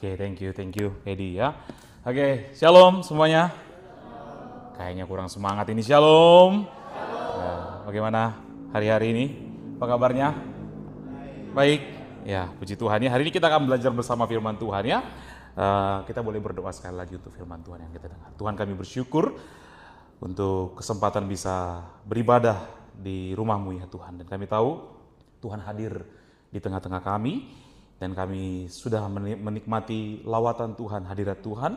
Oke, thank you, Edi ya. Oke, shalom semuanya. Kayaknya kurang semangat ini, shalom. Bagaimana hari-hari ini? Apa kabarnya? Baik. Ya, puji Tuhan ya. Hari ini kita akan belajar bersama firman Tuhan ya. Kita boleh berdoa sekali lagi untuk firman Tuhan yang kita dengar. Tuhan, kami bersyukur untuk kesempatan bisa beribadah di rumah-Mu ya Tuhan. Dan kami tahu Tuhan hadir di tengah-tengah kami. Dan kami sudah menikmati lawatan Tuhan, hadirat Tuhan.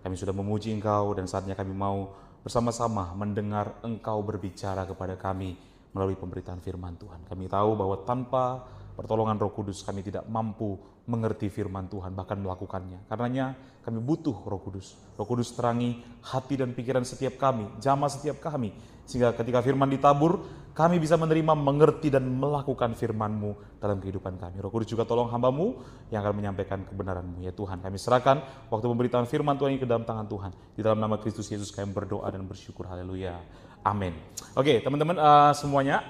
Kami sudah memuji Engkau dan saatnya kami mau bersama-sama mendengar Engkau berbicara kepada kami melalui pemberitaan firman Tuhan. Kami tahu bahwa tanpa pertolongan Roh Kudus kami tidak mampu mengerti firman Tuhan, bahkan melakukannya. Karenanya kami butuh Roh Kudus. Roh Kudus terangi hati dan pikiran setiap kami, jamah setiap kami. Sehingga ketika firman ditabur, kami bisa menerima, mengerti, dan melakukan firman-Mu dalam kehidupan kami. Roh Kudus juga tolong hamba-Mu yang akan menyampaikan kebenaran-Mu. Ya Tuhan, kami serahkan waktu pemberitaan firman Tuhan ini ke dalam tangan Tuhan. Di dalam nama Kristus Yesus kami berdoa dan bersyukur. Haleluya. Amin. Oke, teman-teman semuanya.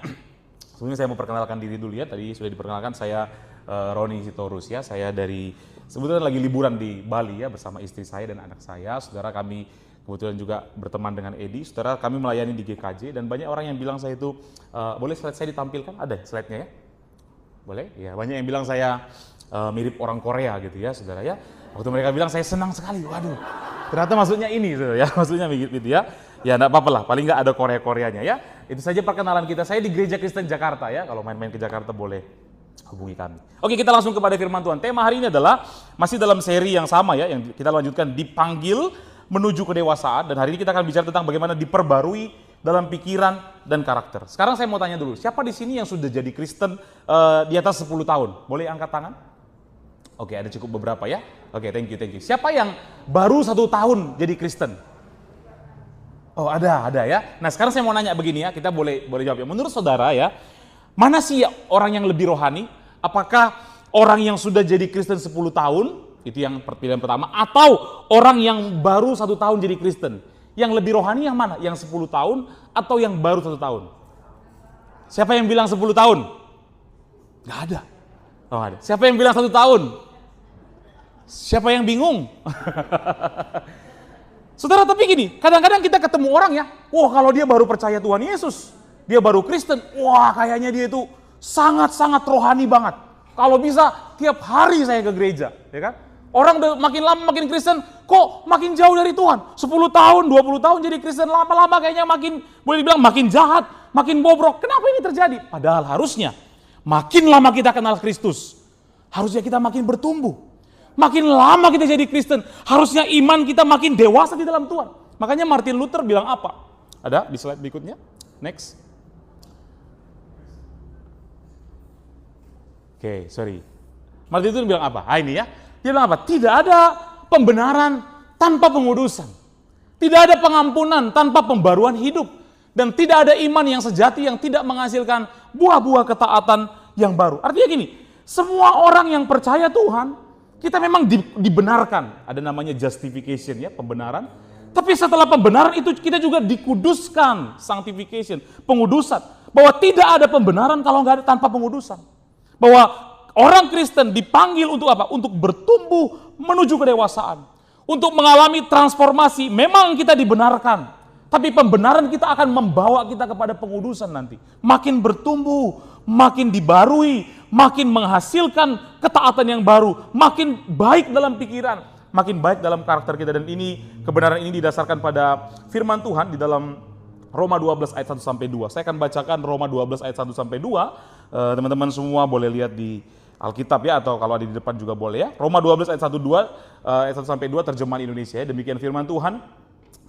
Sebelumnya saya mau perkenalkan diri dulu ya. Tadi sudah diperkenalkan, saya Roni Sitorus ya. Saya sebetulnya lagi liburan di Bali ya bersama istri saya dan anak saya. Saudara, kami kebetulan juga berteman dengan Edi. Saudara, kami melayani di GKJ dan banyak orang yang bilang saya itu, boleh slide saya ditampilkan? Ada slide-nya ya? Boleh? Ya, banyak yang bilang saya mirip orang Korea gitu ya, saudara ya. Waktu mereka bilang saya senang sekali, waduh. Ternyata maksudnya ini, saudara ya, maksudnya gitu ya. Ya, enggak apa-apa lah, paling enggak ada Korea-Koreanya ya. Itu saja perkenalan kita. Saya di Gereja Kristen Jakarta ya. Kalau main-main ke Jakarta boleh hubungi kami. Oke, kita langsung kepada firman Tuhan. Tema hari ini adalah masih dalam seri yang sama ya, yang kita lanjutkan, dipanggil menuju kedewasaan. Dan hari ini kita akan bicara tentang bagaimana diperbarui dalam pikiran dan karakter. Sekarang saya mau tanya dulu, siapa di sini yang sudah jadi Kristen di atas 10 tahun? Boleh angkat tangan? Oke, ada cukup beberapa ya. Oke, thank you. Siapa yang baru 1 tahun jadi Kristen? Oh, ada ya. Nah, sekarang saya mau nanya begini ya, kita boleh jawab ya. Menurut saudara ya, mana sih orang yang lebih rohani? Apakah orang yang sudah jadi Kristen 10 tahun, itu yang pilihan pertama, atau orang yang baru 1 tahun jadi Kristen? Yang lebih rohani yang mana? Yang 10 tahun atau yang baru 1 tahun? Siapa yang bilang 10 tahun? Gak ada. Oh, ada. Siapa yang bilang 1 tahun? Siapa yang bingung? Saudara, tapi gini, kadang-kadang kita ketemu orang ya, wah kalau dia baru percaya Tuhan Yesus, dia baru Kristen, wah kayaknya dia itu sangat-sangat rohani banget. Kalau bisa tiap hari saya ke gereja, ya kan? Orang udah makin lama makin Kristen, kok makin jauh dari Tuhan? 10 tahun, 20 tahun jadi Kristen, lama-lama kayaknya makin, boleh dibilang makin jahat, makin bobrok. Kenapa ini terjadi? Padahal harusnya, makin lama kita kenal Kristus, harusnya kita makin bertumbuh. Makin lama kita jadi Kristen, harusnya iman kita makin dewasa di dalam Tuhan. Makanya Martin Luther bilang apa? Ada di slide berikutnya? Next. Oke, sorry. Martin Luther bilang apa? Ini ya. Dia bilang apa? Tidak ada pembenaran tanpa pengudusan. Tidak ada pengampunan tanpa pembaruan hidup. Dan tidak ada iman yang sejati yang tidak menghasilkan buah-buah ketaatan yang baru. Artinya gini, semua orang yang percaya Tuhan, kita memang dibenarkan, ada namanya justification ya, pembenaran. Tapi setelah pembenaran itu kita juga dikuduskan, sanctification, pengudusan. Bahwa tidak ada pembenaran kalau nggak ada tanpa pengudusan. Bahwa orang Kristen dipanggil untuk apa? Untuk bertumbuh menuju kedewasaan. Untuk mengalami transformasi, memang kita dibenarkan. Tapi pembenaran kita akan membawa kita kepada pengudusan nanti. Makin bertumbuh, makin dibarui, makin menghasilkan ketaatan yang baru, makin baik dalam pikiran, makin baik dalam karakter kita. Dan ini, kebenaran ini didasarkan pada firman Tuhan di dalam Roma 12 ayat 1 sampai 2. Saya akan bacakan Roma 12 ayat 1 sampai 2. Teman-teman semua boleh lihat di Alkitab ya, atau kalau ada di depan juga boleh ya. Roma 12 ayat 1 sampai 2 terjemahan Indonesia ya. Demikian firman Tuhan.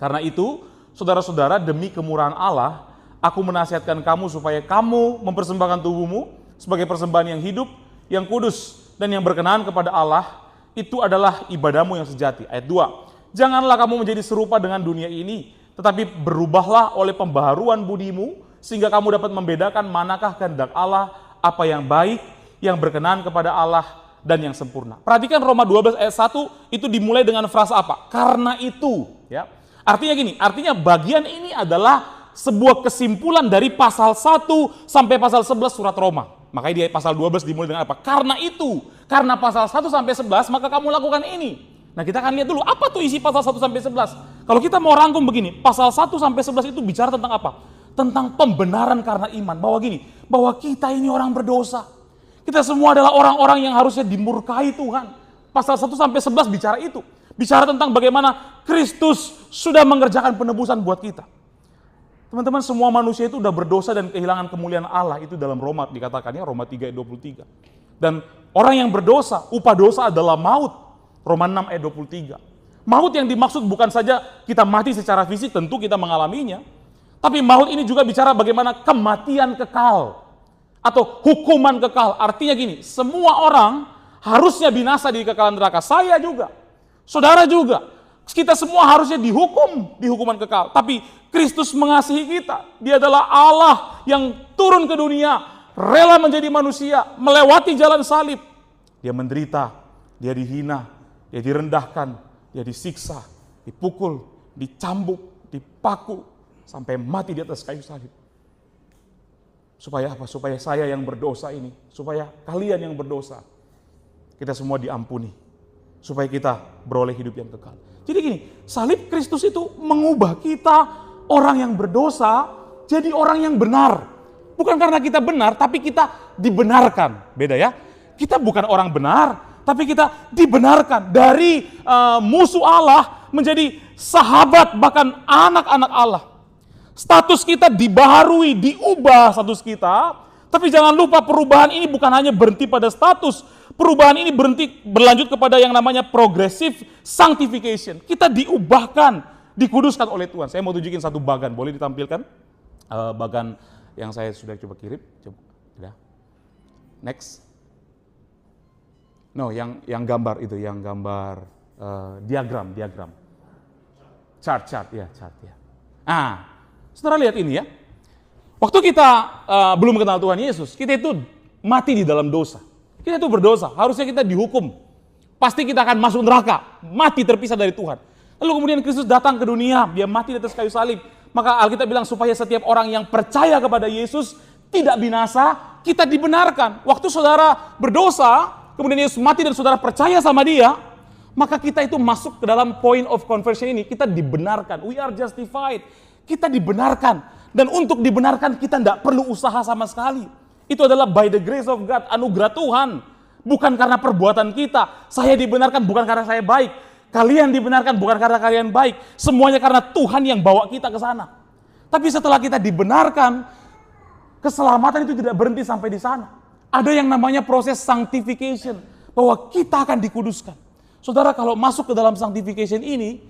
Karena itu, saudara-saudara, demi kemurahan Allah, aku menasihatkan kamu supaya kamu mempersembahkan tubuhmu sebagai persembahan yang hidup, yang kudus, dan yang berkenan kepada Allah. Itu adalah ibadahmu yang sejati. Ayat 2. Janganlah kamu menjadi serupa dengan dunia ini, tetapi berubahlah oleh pembaharuan budimu, sehingga kamu dapat membedakan manakah kehendak Allah, apa yang baik, yang berkenan kepada Allah, dan yang sempurna. Perhatikan Roma 12 ayat 1 itu dimulai dengan frasa apa? Karena itu. Ya. Artinya gini, artinya bagian ini adalah sebuah kesimpulan dari pasal 1 sampai pasal 11 surat Roma. Makanya di pasal 12 dimulai dengan apa? Karena itu, karena pasal 1 sampai 11 maka kamu lakukan ini. Nah kita akan lihat dulu apa tuh isi pasal 1 sampai 11. Kalau kita mau rangkum begini, pasal 1 sampai 11 itu bicara tentang apa? Tentang pembenaran karena iman. Bahwa gini, bahwa kita ini orang berdosa. Kita semua adalah orang-orang yang harusnya dimurkai Tuhan. Pasal 1 sampai 11 bicara itu. Bicara tentang bagaimana Kristus sudah mengerjakan penebusan buat kita. Teman-teman, semua manusia itu udah berdosa dan kehilangan kemuliaan Allah. Itu dalam Roma dikatakan ya, Roma 3 ayat 23. Dan orang yang berdosa, upah dosa adalah maut. Roma 6 ayat 23. Maut yang dimaksud bukan saja kita mati secara fisik, tentu kita mengalaminya. Tapi maut ini juga bicara bagaimana kematian kekal. Atau hukuman kekal. Artinya gini, semua orang harusnya binasa di kekalan neraka. Saya juga, saudara juga. Kita semua harusnya dihukum di hukuman kekal. Tapi Kristus mengasihi kita. Dia adalah Allah yang turun ke dunia, rela menjadi manusia, melewati jalan salib. Dia menderita, dia dihina, dia direndahkan, dia disiksa, dipukul, dicambuk, dipaku, sampai mati di atas kayu salib. Supaya apa? Supaya saya yang berdosa ini, supaya kalian yang berdosa, kita semua diampuni. Supaya kita beroleh hidup yang kekal. Jadi gini, salib Kristus itu mengubah kita orang yang berdosa jadi orang yang benar. Bukan karena kita benar, tapi kita dibenarkan. Beda ya. Kita bukan orang benar, tapi kita dibenarkan dari musuh Allah menjadi sahabat bahkan anak-anak Allah. Status kita dibaharui, diubah status kita. Tapi jangan lupa perubahan ini bukan hanya berhenti pada status. Perubahan ini berlanjut kepada yang namanya progressive sanctification. Kita diubahkan, dikuduskan oleh Tuhan. Saya mau tunjukin satu bagan, boleh ditampilkan? Bagan yang saya sudah coba kirim. Coba. Ya. Next. No, yang gambar itu, yang gambar diagram. Chart ya. Saudara lihat ini ya. Waktu kita belum mengenal Tuhan Yesus, kita itu mati di dalam dosa. Kita itu berdosa, harusnya kita dihukum. Pasti kita akan masuk neraka, mati terpisah dari Tuhan. Lalu kemudian Kristus datang ke dunia, dia mati di atas kayu salib. Maka Alkitab bilang supaya setiap orang yang percaya kepada Yesus tidak binasa, kita dibenarkan. Waktu saudara berdosa, kemudian Yesus mati dan saudara percaya sama dia, maka kita itu masuk ke dalam point of conversion ini, kita dibenarkan. We are justified. Kita dibenarkan. Dan untuk dibenarkan kita tidak perlu usaha sama sekali. Itu adalah by the grace of God, anugerah Tuhan. Bukan karena perbuatan kita. Saya dibenarkan bukan karena saya baik. Kalian dibenarkan bukan karena kalian baik. Semuanya karena Tuhan yang bawa kita ke sana. Tapi setelah kita dibenarkan, keselamatan itu tidak berhenti sampai di sana. Ada yang namanya proses sanctification. Bahwa kita akan dikuduskan. Saudara, kalau masuk ke dalam sanctification ini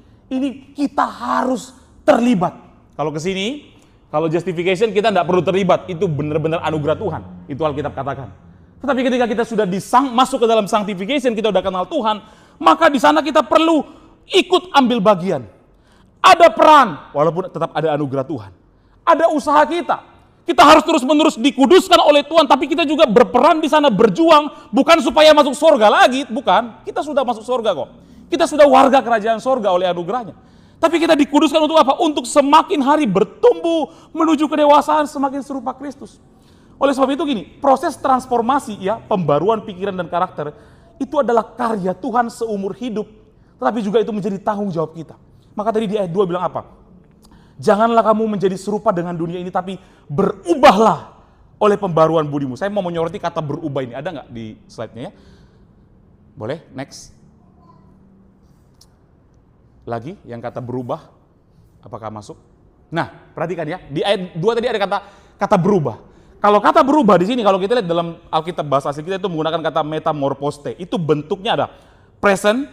kita harus terlibat. Kalau ke sini, kalau justification kita tidak perlu terlibat, itu benar-benar anugerah Tuhan. Itu Alkitab katakan. Tetapi ketika kita sudah masuk ke dalam sanctification, kita sudah kenal Tuhan, maka di sana kita perlu ikut ambil bagian. Ada peran, walaupun tetap ada anugerah Tuhan. Ada usaha kita. Kita harus terus-menerus dikuduskan oleh Tuhan, tapi kita juga berperan di sana, berjuang, bukan supaya masuk surga lagi, bukan. Kita sudah masuk surga kok. Kita sudah warga kerajaan surga oleh anugerahnya. Tapi kita dikuduskan untuk apa? Untuk semakin hari bertumbuh menuju kedewasaan semakin serupa Kristus. Oleh sebab itu gini, proses transformasi ya, pembaruan pikiran dan karakter itu adalah karya Tuhan seumur hidup, tetapi juga itu menjadi tanggung jawab kita. Maka tadi di ayat 2 bilang apa? Janganlah kamu menjadi serupa dengan dunia ini, tapi berubahlah oleh pembaruan budimu. Saya mau menyoroti kata berubah ini, ada nggak di slide-nya ya? Boleh, next. Lagi yang kata berubah, apakah masuk? Nah, perhatikan ya, di ayat 2 tadi ada kata berubah. Kalau kata berubah di sini, kalau kita lihat dalam Alkitab bahasa asli kita itu menggunakan kata metamorphose. Itu bentuknya ada present,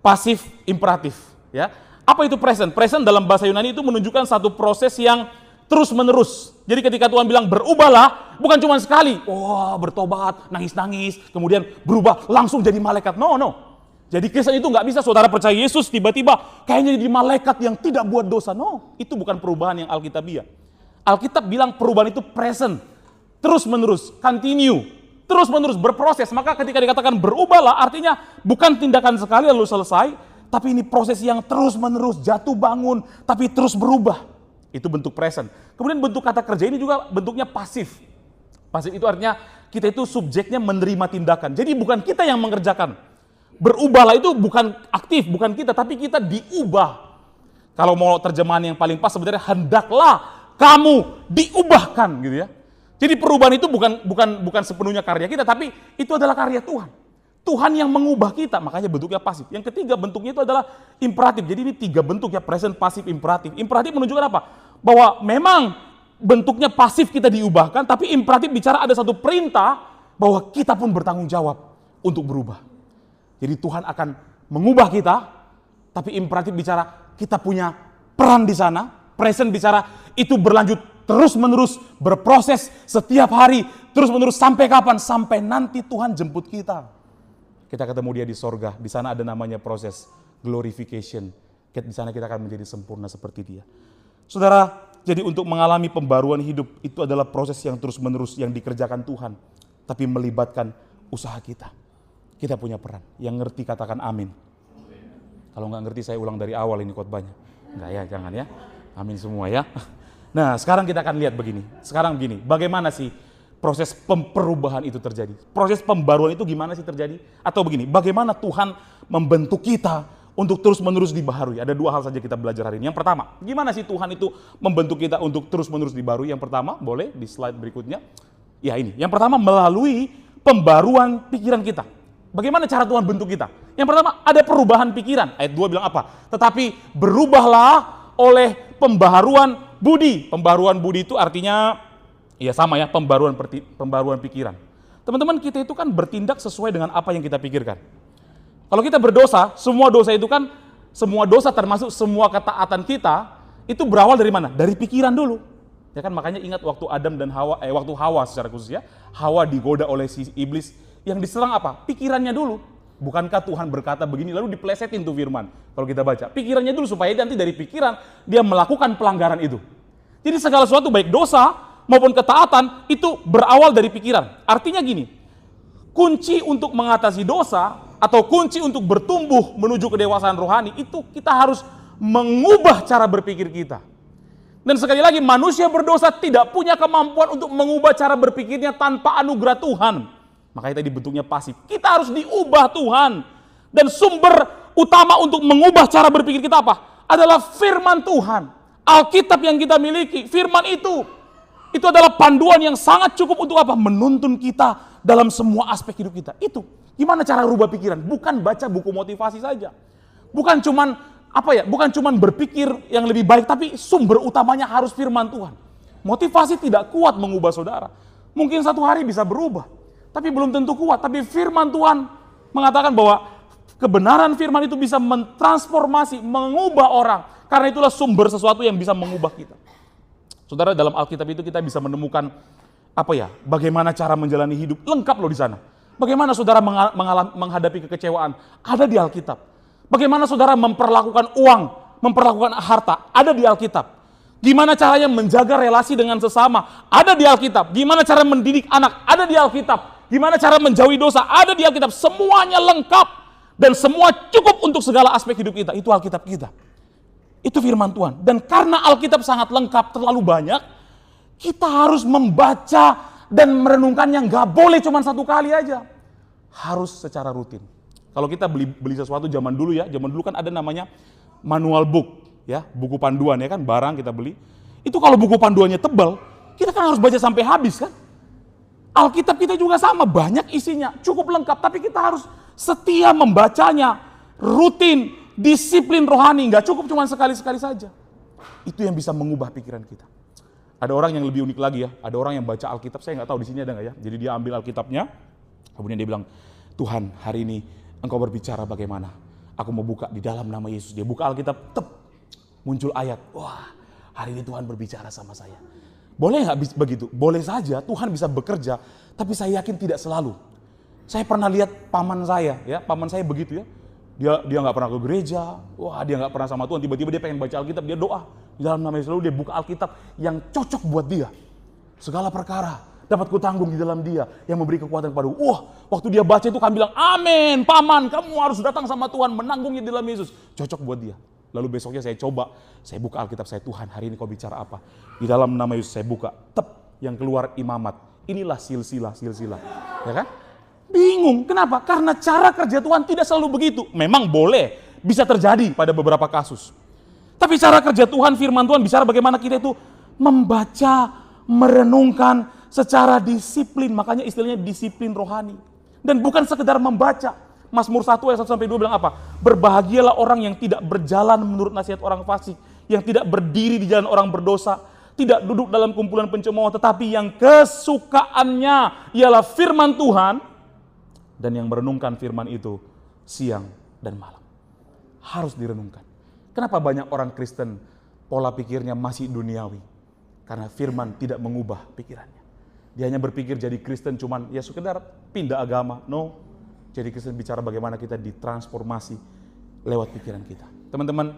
pasif, imperatif. Ya, apa itu present? Present dalam bahasa Yunani itu menunjukkan satu proses yang terus menerus. Jadi ketika Tuhan bilang berubahlah, bukan cuma sekali, bertobat, nangis-nangis, kemudian berubah langsung jadi malaikat. No. Jadi Kristen itu nggak bisa saudara percaya Yesus tiba-tiba kayaknya jadi malaikat yang tidak buat dosa. No, itu bukan perubahan yang Alkitabiah. Alkitab bilang perubahan itu present, terus menerus, continue, terus menerus berproses. Maka ketika dikatakan berubahlah, artinya bukan tindakan sekali lalu selesai, tapi ini proses yang terus menerus, jatuh bangun, tapi terus berubah. Itu bentuk present. Kemudian bentuk kata kerja ini juga bentuknya pasif. Pasif itu artinya kita itu subjeknya menerima tindakan. Jadi bukan kita yang mengerjakan. Berubahlah itu bukan aktif, bukan kita, tapi kita diubah. Kalau mau terjemahan yang paling pas sebenarnya hendaklah kamu diubahkan gitu ya. Jadi perubahan itu bukan sepenuhnya karya kita, tapi itu adalah karya Tuhan. Tuhan yang mengubah kita, makanya bentuknya pasif. Yang ketiga bentuknya itu adalah imperatif. Jadi ini 3 bentuk ya, present, pasif, imperatif. Imperatif menunjukkan apa? Bahwa memang bentuknya pasif kita diubahkan, tapi imperatif bicara ada satu perintah bahwa kita pun bertanggung jawab untuk berubah. Jadi Tuhan akan mengubah kita, tapi imperatif bicara kita punya peran di sana. Present bicara itu berlanjut terus-menerus, berproses setiap hari, terus-menerus sampai kapan? Sampai nanti Tuhan jemput kita. Kita ketemu dia di sorga, di sana ada namanya proses glorification. Di sana kita akan menjadi sempurna seperti dia. Saudara, jadi untuk mengalami pembaruan hidup itu adalah proses yang terus-menerus yang dikerjakan Tuhan. Tapi melibatkan usaha kita. Kita punya peran. Yang ngerti katakan amin. Kalau nggak ngerti saya ulang dari awal ini khotbahnya. Enggak ya, jangan ya. Amin semua ya. Nah, sekarang kita akan lihat begini. Sekarang begini, bagaimana sih proses perubahan itu terjadi? Proses pembaruan itu gimana sih terjadi? Atau begini, bagaimana Tuhan membentuk kita untuk terus-menerus dibaharui? Ada 2 hal saja kita belajar hari ini. Yang pertama, gimana sih Tuhan itu membentuk kita untuk terus-menerus dibaharui? Yang pertama, boleh di slide berikutnya. Ya ini, yang pertama melalui pembaruan pikiran kita. Bagaimana cara Tuhan bentuk kita? Yang pertama, ada perubahan pikiran. Ayat 2 bilang apa? Tetapi berubahlah oleh pembaharuan budi. Pembaruan budi itu artinya ya sama ya, pembaruan pikiran. Teman-teman, kita itu kan bertindak sesuai dengan apa yang kita pikirkan. Kalau kita berdosa, semua dosa itu kan, semua dosa termasuk semua ketaatan kita, itu berawal dari mana? Dari pikiran dulu. Ya kan, makanya ingat waktu Adam dan Hawa, waktu Hawa secara khusus ya, Hawa digoda oleh si iblis, yang diserang apa? Pikirannya dulu. Bukankah Tuhan berkata begini, lalu diplesetin tuh firman. Kalau kita baca, pikirannya dulu supaya nanti dari pikiran dia melakukan pelanggaran itu. Jadi segala sesuatu baik dosa maupun ketaatan itu berawal dari pikiran. Artinya gini, kunci untuk mengatasi dosa atau kunci untuk bertumbuh menuju kedewasaan rohani itu kita harus mengubah cara berpikir kita. Dan sekali lagi, manusia berdosa tidak punya kemampuan untuk mengubah cara berpikirnya tanpa anugerah Tuhan. Makanya tadi bentuknya pasif. Kita harus diubah Tuhan. Dan sumber utama untuk mengubah cara berpikir kita apa? Adalah firman Tuhan. Alkitab yang kita miliki, firman itu adalah panduan yang sangat cukup untuk apa? Menuntun kita dalam semua aspek hidup kita. Itu. Gimana cara rubah pikiran? Bukan baca buku motivasi saja. Bukan cuman berpikir yang lebih baik, tapi sumber utamanya harus firman Tuhan. Motivasi tidak kuat mengubah saudara. Mungkin satu hari bisa berubah, tapi belum tentu kuat. Tapi firman Tuhan mengatakan bahwa kebenaran firman itu bisa mentransformasi, mengubah orang. Karena itulah sumber sesuatu yang bisa mengubah kita. Saudara, dalam Alkitab itu kita bisa menemukan bagaimana cara menjalani hidup, lengkap loh di sana. Bagaimana saudara menghadapi kekecewaan, ada di Alkitab. Bagaimana saudara memperlakukan uang, memperlakukan harta, ada di Alkitab. Gimana caranya menjaga relasi dengan sesama, ada di Alkitab. Gimana cara mendidik anak, ada di Alkitab. Gimana cara menjauhi dosa, ada di Alkitab. Semuanya lengkap dan semua cukup untuk segala aspek hidup kita. Itu Alkitab kita. Itu firman Tuhan. Dan karena Alkitab sangat lengkap, terlalu banyak, kita harus membaca dan merenungkannya. Gak boleh cuma satu kali aja. Harus secara rutin. Kalau kita beli sesuatu zaman dulu kan ada namanya manual book, ya, buku panduan ya kan, barang kita beli. Itu kalau buku panduannya tebal, kita kan harus baca sampai habis kan. Alkitab kita juga sama, banyak isinya, cukup lengkap, tapi kita harus setia membacanya, rutin, disiplin rohani, nggak cukup cuma sekali-sekali saja. Itu yang bisa mengubah pikiran kita. Ada orang yang lebih unik lagi ya, ada orang yang baca Alkitab, saya nggak tahu di sini ada nggak ya. Jadi dia ambil Alkitabnya, kemudian dia bilang, Tuhan hari ini Engkau berbicara bagaimana? Aku mau buka di dalam nama Yesus. Dia buka Alkitab, muncul ayat. Wah, hari ini Tuhan berbicara sama saya. Boleh nggak begitu? Boleh saja, Tuhan bisa bekerja, tapi saya yakin tidak selalu. Saya pernah lihat paman saya, ya, paman saya begitu ya. Dia nggak pernah ke gereja, wah dia nggak pernah sama Tuhan. Tiba-tiba dia pengen baca Alkitab, dia doa di dalam nama Yesus. Lalu dia buka Alkitab yang cocok buat dia. Segala perkara dapat kutanggung di dalam dia yang memberi kekuatan kepadaku. Wah, waktu dia baca itu kan bilang, amin, paman, kamu harus datang sama Tuhan, menanggungnya di dalam Yesus. Cocok buat dia. Lalu besoknya saya coba, saya buka Alkitab saya, Tuhan hari ini kau bicara apa? Di dalam nama Yesus saya buka, yang keluar imamat. Inilah silsilah. Ya kan? Bingung, kenapa? Karena cara kerja Tuhan tidak selalu begitu. Memang boleh, bisa terjadi pada beberapa kasus. Tapi cara kerja Tuhan, firman Tuhan bicara bagaimana kita itu membaca, merenungkan secara disiplin. Makanya istilahnya disiplin rohani. Dan bukan sekedar membaca. Mazmur 1 ayat 1-2 bilang apa? Berbahagialah orang yang tidak berjalan menurut nasihat orang fasik, yang tidak berdiri di jalan orang berdosa, tidak duduk dalam kumpulan pencemooh, tetapi yang kesukaannya ialah firman Tuhan, dan yang merenungkan firman itu siang dan malam. Harus direnungkan. Kenapa banyak orang Kristen pola pikirnya masih duniawi? Karena firman tidak mengubah pikirannya. Dia hanya berpikir jadi Kristen cuman ya sekedar pindah agama. No. Jadi Kristen bicara bagaimana kita ditransformasi lewat pikiran kita. Teman-teman,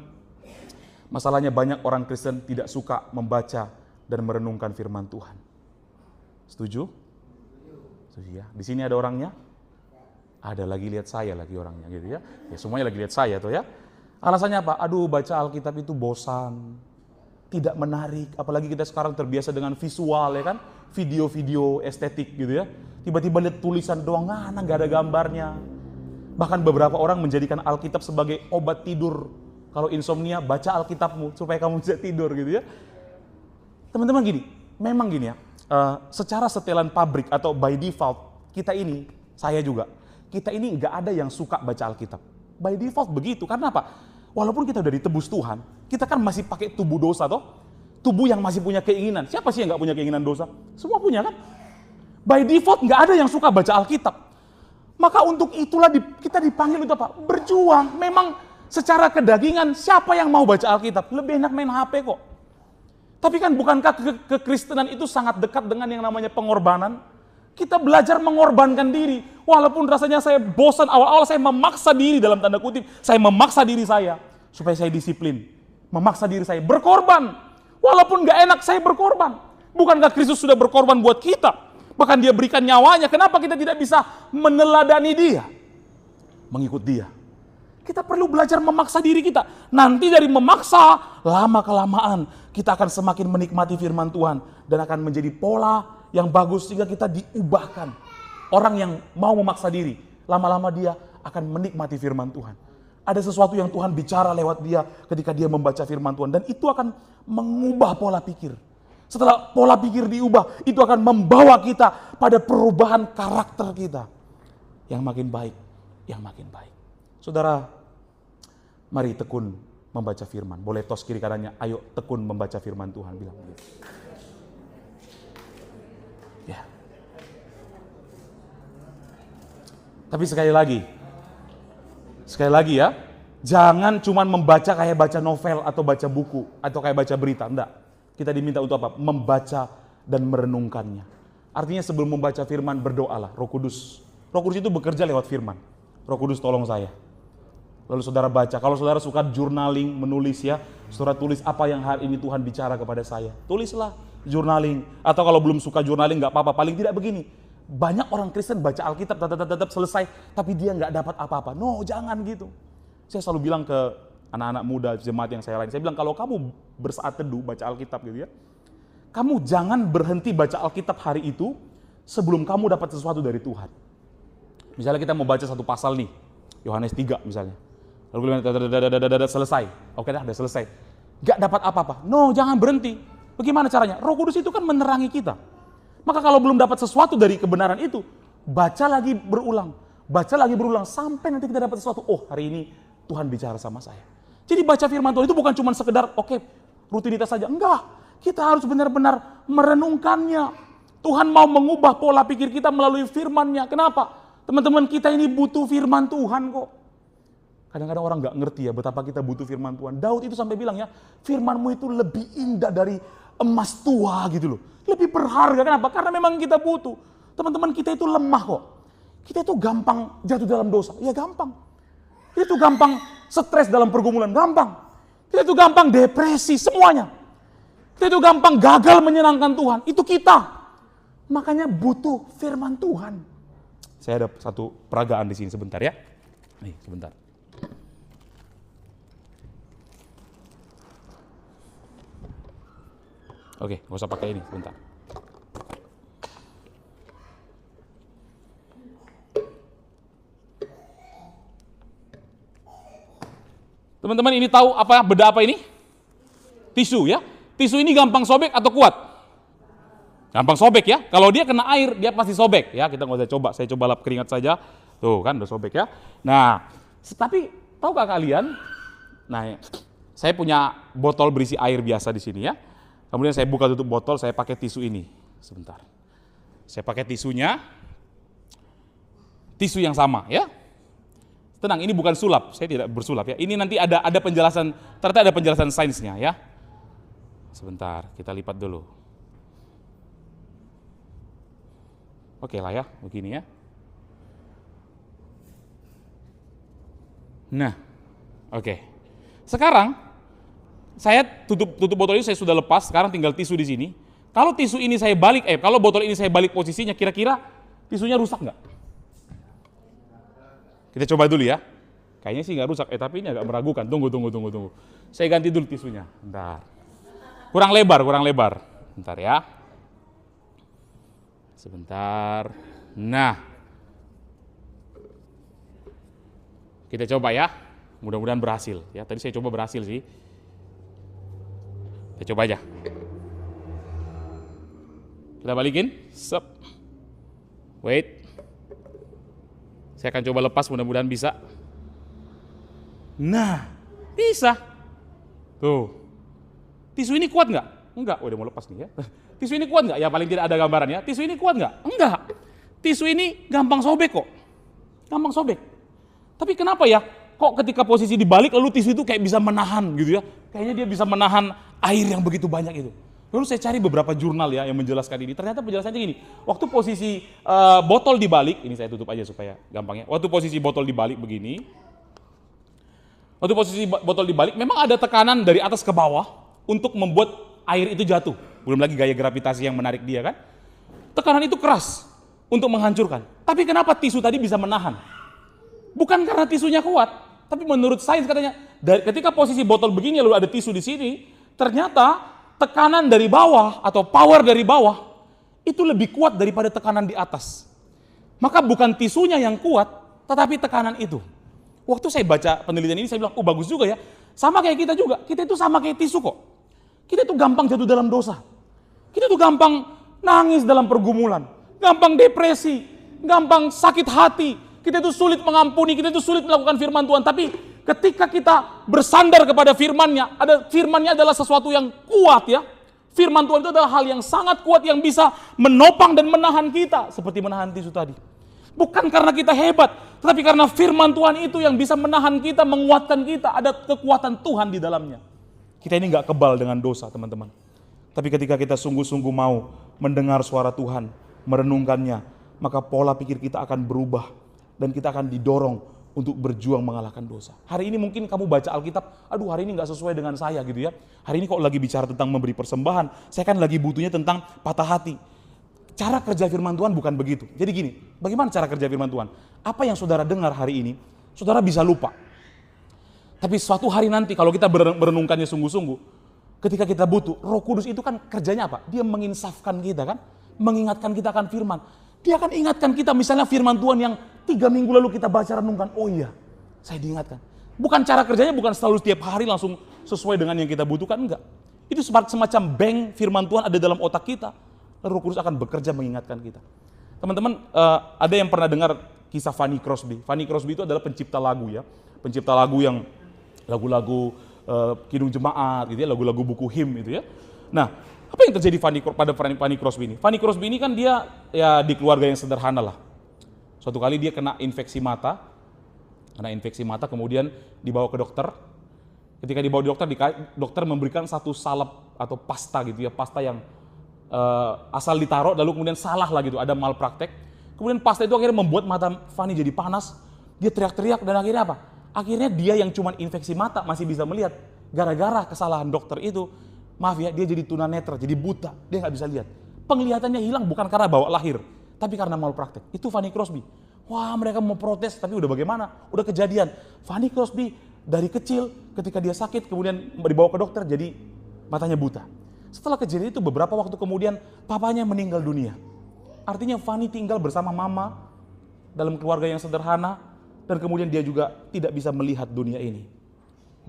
masalahnya banyak orang Kristen tidak suka membaca dan merenungkan firman Tuhan. Setuju? Setuju ya. Di sini ada orangnya? Ada lagi lihat saya lagi orangnya gitu ya. Ya semuanya lagi lihat saya tuh ya. Alasannya apa? Aduh, baca Alkitab itu bosan. Tidak menarik, apalagi kita sekarang terbiasa dengan visual ya kan. Video-video estetik gitu ya. Tiba-tiba lihat tulisan doang, nggak ada gambarnya. Bahkan beberapa orang menjadikan Alkitab sebagai obat tidur. Kalau insomnia, baca Alkitabmu supaya kamu bisa tidur gitu ya. Teman-teman gini, memang gini ya, secara setelan pabrik atau by default, kita ini, saya juga, kita ini nggak ada yang suka baca Alkitab. By default begitu, karena apa? Walaupun kita udah ditebus Tuhan, kita kan masih pakai tubuh dosa toh. Tubuh yang masih punya keinginan. Siapa sih yang nggak punya keinginan dosa? Semua punya kan? By default nggak ada yang suka baca Alkitab. Maka untuk itulah kita dipanggil untuk apa? Berjuang. Memang secara kedagingan siapa yang mau baca Alkitab? Lebih enak main HP kok. Tapi kan bukankah kekristenan itu sangat dekat dengan yang namanya pengorbanan? Kita belajar mengorbankan diri. Walaupun rasanya saya bosan, awal-awal saya memaksa diri dalam tanda kutip. Saya memaksa diri saya supaya saya disiplin. Memaksa diri saya berkorban. Walaupun gak enak saya berkorban. Bukankah Kristus sudah berkorban buat kita? Bahkan dia berikan nyawanya. Kenapa kita tidak bisa meneladani dia? Mengikut dia. Kita perlu belajar memaksa diri kita. Nanti dari memaksa, lama-kelamaan kita akan semakin menikmati firman Tuhan. Dan akan menjadi pola yang bagus sehingga kita diubahkan. Orang yang mau memaksa diri, lama-lama dia akan menikmati firman Tuhan. Ada sesuatu yang Tuhan bicara lewat dia ketika dia membaca firman Tuhan. Dan itu akan mengubah pola pikir. Setelah pola pikir diubah, itu akan membawa kita pada perubahan karakter kita. Yang makin baik, yang makin baik. Saudara, mari tekun membaca firman. Boleh tos kiri kanannya, ayo tekun membaca firman Tuhan. Bilang begitu. Ya. Tapi sekali lagi ya, jangan cuma membaca kayak baca novel atau baca buku atau kayak baca berita, enggak. Kita diminta untuk apa? Membaca dan merenungkannya. Artinya sebelum membaca firman berdoalah, Roh Kudus. Roh Kudus itu bekerja lewat firman. Roh Kudus tolong saya. Lalu saudara baca, kalau saudara suka journaling, menulis ya, saudara tulis apa yang hari ini Tuhan bicara kepada saya. Tulislah journaling. Atau kalau belum suka journaling nggak apa-apa, paling tidak begini. Banyak orang Kristen baca Alkitab, tetap selesai, tapi dia nggak dapat apa-apa. No, jangan gitu. Saya selalu bilang ke anak-anak muda, jemaat yang saya lain, saya bilang kalau kamu bersaat teduh baca Alkitab gitu ya, kamu jangan berhenti baca Alkitab hari itu sebelum kamu dapat sesuatu dari Tuhan. Misalnya kita mau baca satu pasal nih, Yohanes 3 misalnya. Lalu kita selesai. Oke dah, udah selesai. Gak dapat apa-apa. No, jangan berhenti. Bagaimana caranya? Roh Kudus itu kan menerangi kita. Maka kalau belum dapat sesuatu dari kebenaran itu, baca lagi berulang. Baca lagi berulang sampai nanti kita dapat sesuatu. Oh, hari ini Tuhan bicara sama saya. Jadi baca firman Tuhan itu bukan cuma sekedar rutinitas saja. Enggak. Kita harus benar-benar merenungkannya. Tuhan mau mengubah pola pikir kita melalui firman-Nya. Kenapa? Teman-teman, kita ini butuh firman Tuhan kok. Kadang-kadang orang nggak ngerti ya betapa kita butuh firman Tuhan. Daud itu sampai bilang ya, firman-Mu itu lebih indah dari emas tua gitu loh. Lebih berharga. Kenapa? Karena memang kita butuh. Teman-teman, kita itu lemah kok. Kita itu gampang jatuh dalam dosa. Ya gampang. Kita itu gampang stres dalam pergumulan. Gampang. Kita itu gampang depresi. Semuanya. Kita itu gampang gagal menyenangkan Tuhan. Itu kita. Makanya butuh firman Tuhan. Saya ada satu peragaan di sini sebentar ya. Nih, sebentar. Oke, gak usah pakai ini, sebentar. Teman-teman ini tahu beda apa ini? Tisu ya. Tisu ini gampang sobek atau kuat? Gampang sobek ya. Kalau dia kena air, dia pasti sobek ya. Kita nggak usah coba, saya coba lap keringat saja. Tuh kan udah sobek ya. Nah, tapi tahukah kalian? Nah, saya punya botol berisi air biasa di sini ya. Kemudian saya buka tutup botol, saya pakai tisu ini. Sebentar. Saya pakai tisunya. Tisu yang sama ya. Tenang, ini bukan sulap, saya tidak bersulap ya. Ini nanti ada penjelasan, ternyata ada penjelasan sainsnya ya. Sebentar, kita lipat dulu. Oke lah ya, begini ya. Nah, oke. Sekarang saya tutup botol ini saya sudah lepas, sekarang tinggal tisu di sini. Kalau tisu ini saya balik, kalau botol ini saya balik posisinya, kira-kira tisunya rusak nggak? Kita coba dulu ya. Kayaknya sih nggak rusak, tapi ini agak meragukan. Tunggu. Saya ganti dulu tisunya. Bentar. Kurang lebar. Bentar ya. Sebentar. Nah. Kita coba ya. Mudah-mudahan berhasil. Ya, tadi saya coba berhasil sih. Kita coba aja. Kita balikin. Sep. Wait. Saya akan coba lepas, mudah-mudahan bisa. Nah, bisa. Tuh. Tisu ini kuat nggak? Enggak. Udah mau lepas nih ya. Tisu ini kuat nggak? Ya paling tidak ada gambarannya. Tisu ini kuat nggak? Enggak. Tisu ini gampang sobek kok. Gampang sobek. Tapi kenapa ya? Kok ketika posisi dibalik lalu tisu itu kayak bisa menahan gitu ya? Kayaknya dia bisa menahan air yang begitu banyak itu. Lalu saya cari beberapa jurnal ya yang menjelaskan ini. Ternyata penjelasannya gini, waktu posisi botol dibalik, ini saya tutup aja supaya gampang ya. Waktu posisi botol dibalik begini, memang ada tekanan dari atas ke bawah untuk membuat air itu jatuh. Belum lagi gaya gravitasi yang menarik dia kan. Tekanan itu keras untuk menghancurkan. Tapi kenapa tisu tadi bisa menahan? Bukan karena tisunya kuat, tapi menurut sains katanya, ketika posisi botol begini lalu ada tisu di sini, ternyata tekanan dari bawah atau power dari bawah itu lebih kuat daripada tekanan di atas. Maka bukan tisunya yang kuat, tetapi tekanan itu. Waktu saya baca penelitian ini saya bilang, oh bagus juga ya. Sama kayak kita juga, kita itu sama kayak tisu kok. Kita itu gampang jatuh dalam dosa. Kita itu gampang nangis dalam pergumulan, gampang depresi, gampang sakit hati. Kita itu sulit mengampuni, kita itu sulit melakukan firman Tuhan. Tapi ketika kita bersandar kepada firman-Nya adalah sesuatu yang kuat ya. Firman Tuhan itu adalah hal yang sangat kuat yang bisa menopang dan menahan kita seperti menahan tisu tadi. Bukan karena kita hebat, tetapi karena firman Tuhan itu yang bisa menahan kita, menguatkan kita, ada kekuatan Tuhan di dalamnya. Kita ini nggak kebal dengan dosa, teman-teman. Tapi ketika kita sungguh-sungguh mau mendengar suara Tuhan, merenungkannya, maka pola pikir kita akan berubah dan kita akan didorong untuk berjuang mengalahkan dosa. Hari ini mungkin kamu baca Alkitab, aduh hari ini nggak sesuai dengan saya gitu ya. Hari ini kok lagi bicara tentang memberi persembahan, saya kan lagi butuhnya tentang patah hati. Cara kerja firman Tuhan bukan begitu. Jadi gini, bagaimana cara kerja firman Tuhan? Apa yang saudara dengar hari ini, saudara bisa lupa. Tapi suatu hari nanti kalau kita merenungkannya sungguh-sungguh, ketika kita butuh, Roh Kudus itu kan kerjanya apa? Dia menginsafkan kita kan, mengingatkan kita akan firman. Dia akan ingatkan kita misalnya firman Tuhan yang 3 minggu lalu kita baca renungkan. Oh iya, saya diingatkan. Bukan cara kerjanya bukan selalu setiap hari langsung sesuai dengan yang kita butuhkan, enggak. Itu semacam bank firman Tuhan ada dalam otak kita. Lalu Roh Kudus akan bekerja mengingatkan kita. Teman-teman, ada yang pernah dengar kisah Fanny Crosby? Fanny Crosby itu adalah pencipta lagu ya. Pencipta lagu yang lagu-lagu Kidung Jemaat gitu ya, lagu-lagu buku him gitu ya. Nah, apa yang terjadi pada Fanny Crosby ini? Fanny Crosby ini kan dia ya di keluarga yang sederhana lah. Suatu kali dia kena infeksi mata, kemudian dibawa ke dokter. Ketika dibawa ke dokter, dokter memberikan satu salep atau pasta gitu ya, pasta yang asal ditaruh lalu kemudian salah lah gitu, ada malpraktek. Kemudian pasta itu akhirnya membuat mata Fanny jadi panas, dia teriak-teriak dan akhirnya apa? Akhirnya dia yang cuma infeksi mata masih bisa melihat. Gara-gara kesalahan dokter itu, maaf ya, dia jadi tunanetra, jadi buta, dia nggak bisa lihat. Penglihatannya hilang bukan karena bawa lahir, tapi karena malpraktek. Itu Fanny Crosby. Wah, mereka mau protes, tapi udah bagaimana? Udah kejadian. Fanny Crosby dari kecil ketika dia sakit kemudian dibawa ke dokter jadi matanya buta. Setelah kejadian itu beberapa waktu kemudian papanya meninggal dunia. Artinya Fanny tinggal bersama mama dalam keluarga yang sederhana dan kemudian dia juga tidak bisa melihat dunia ini.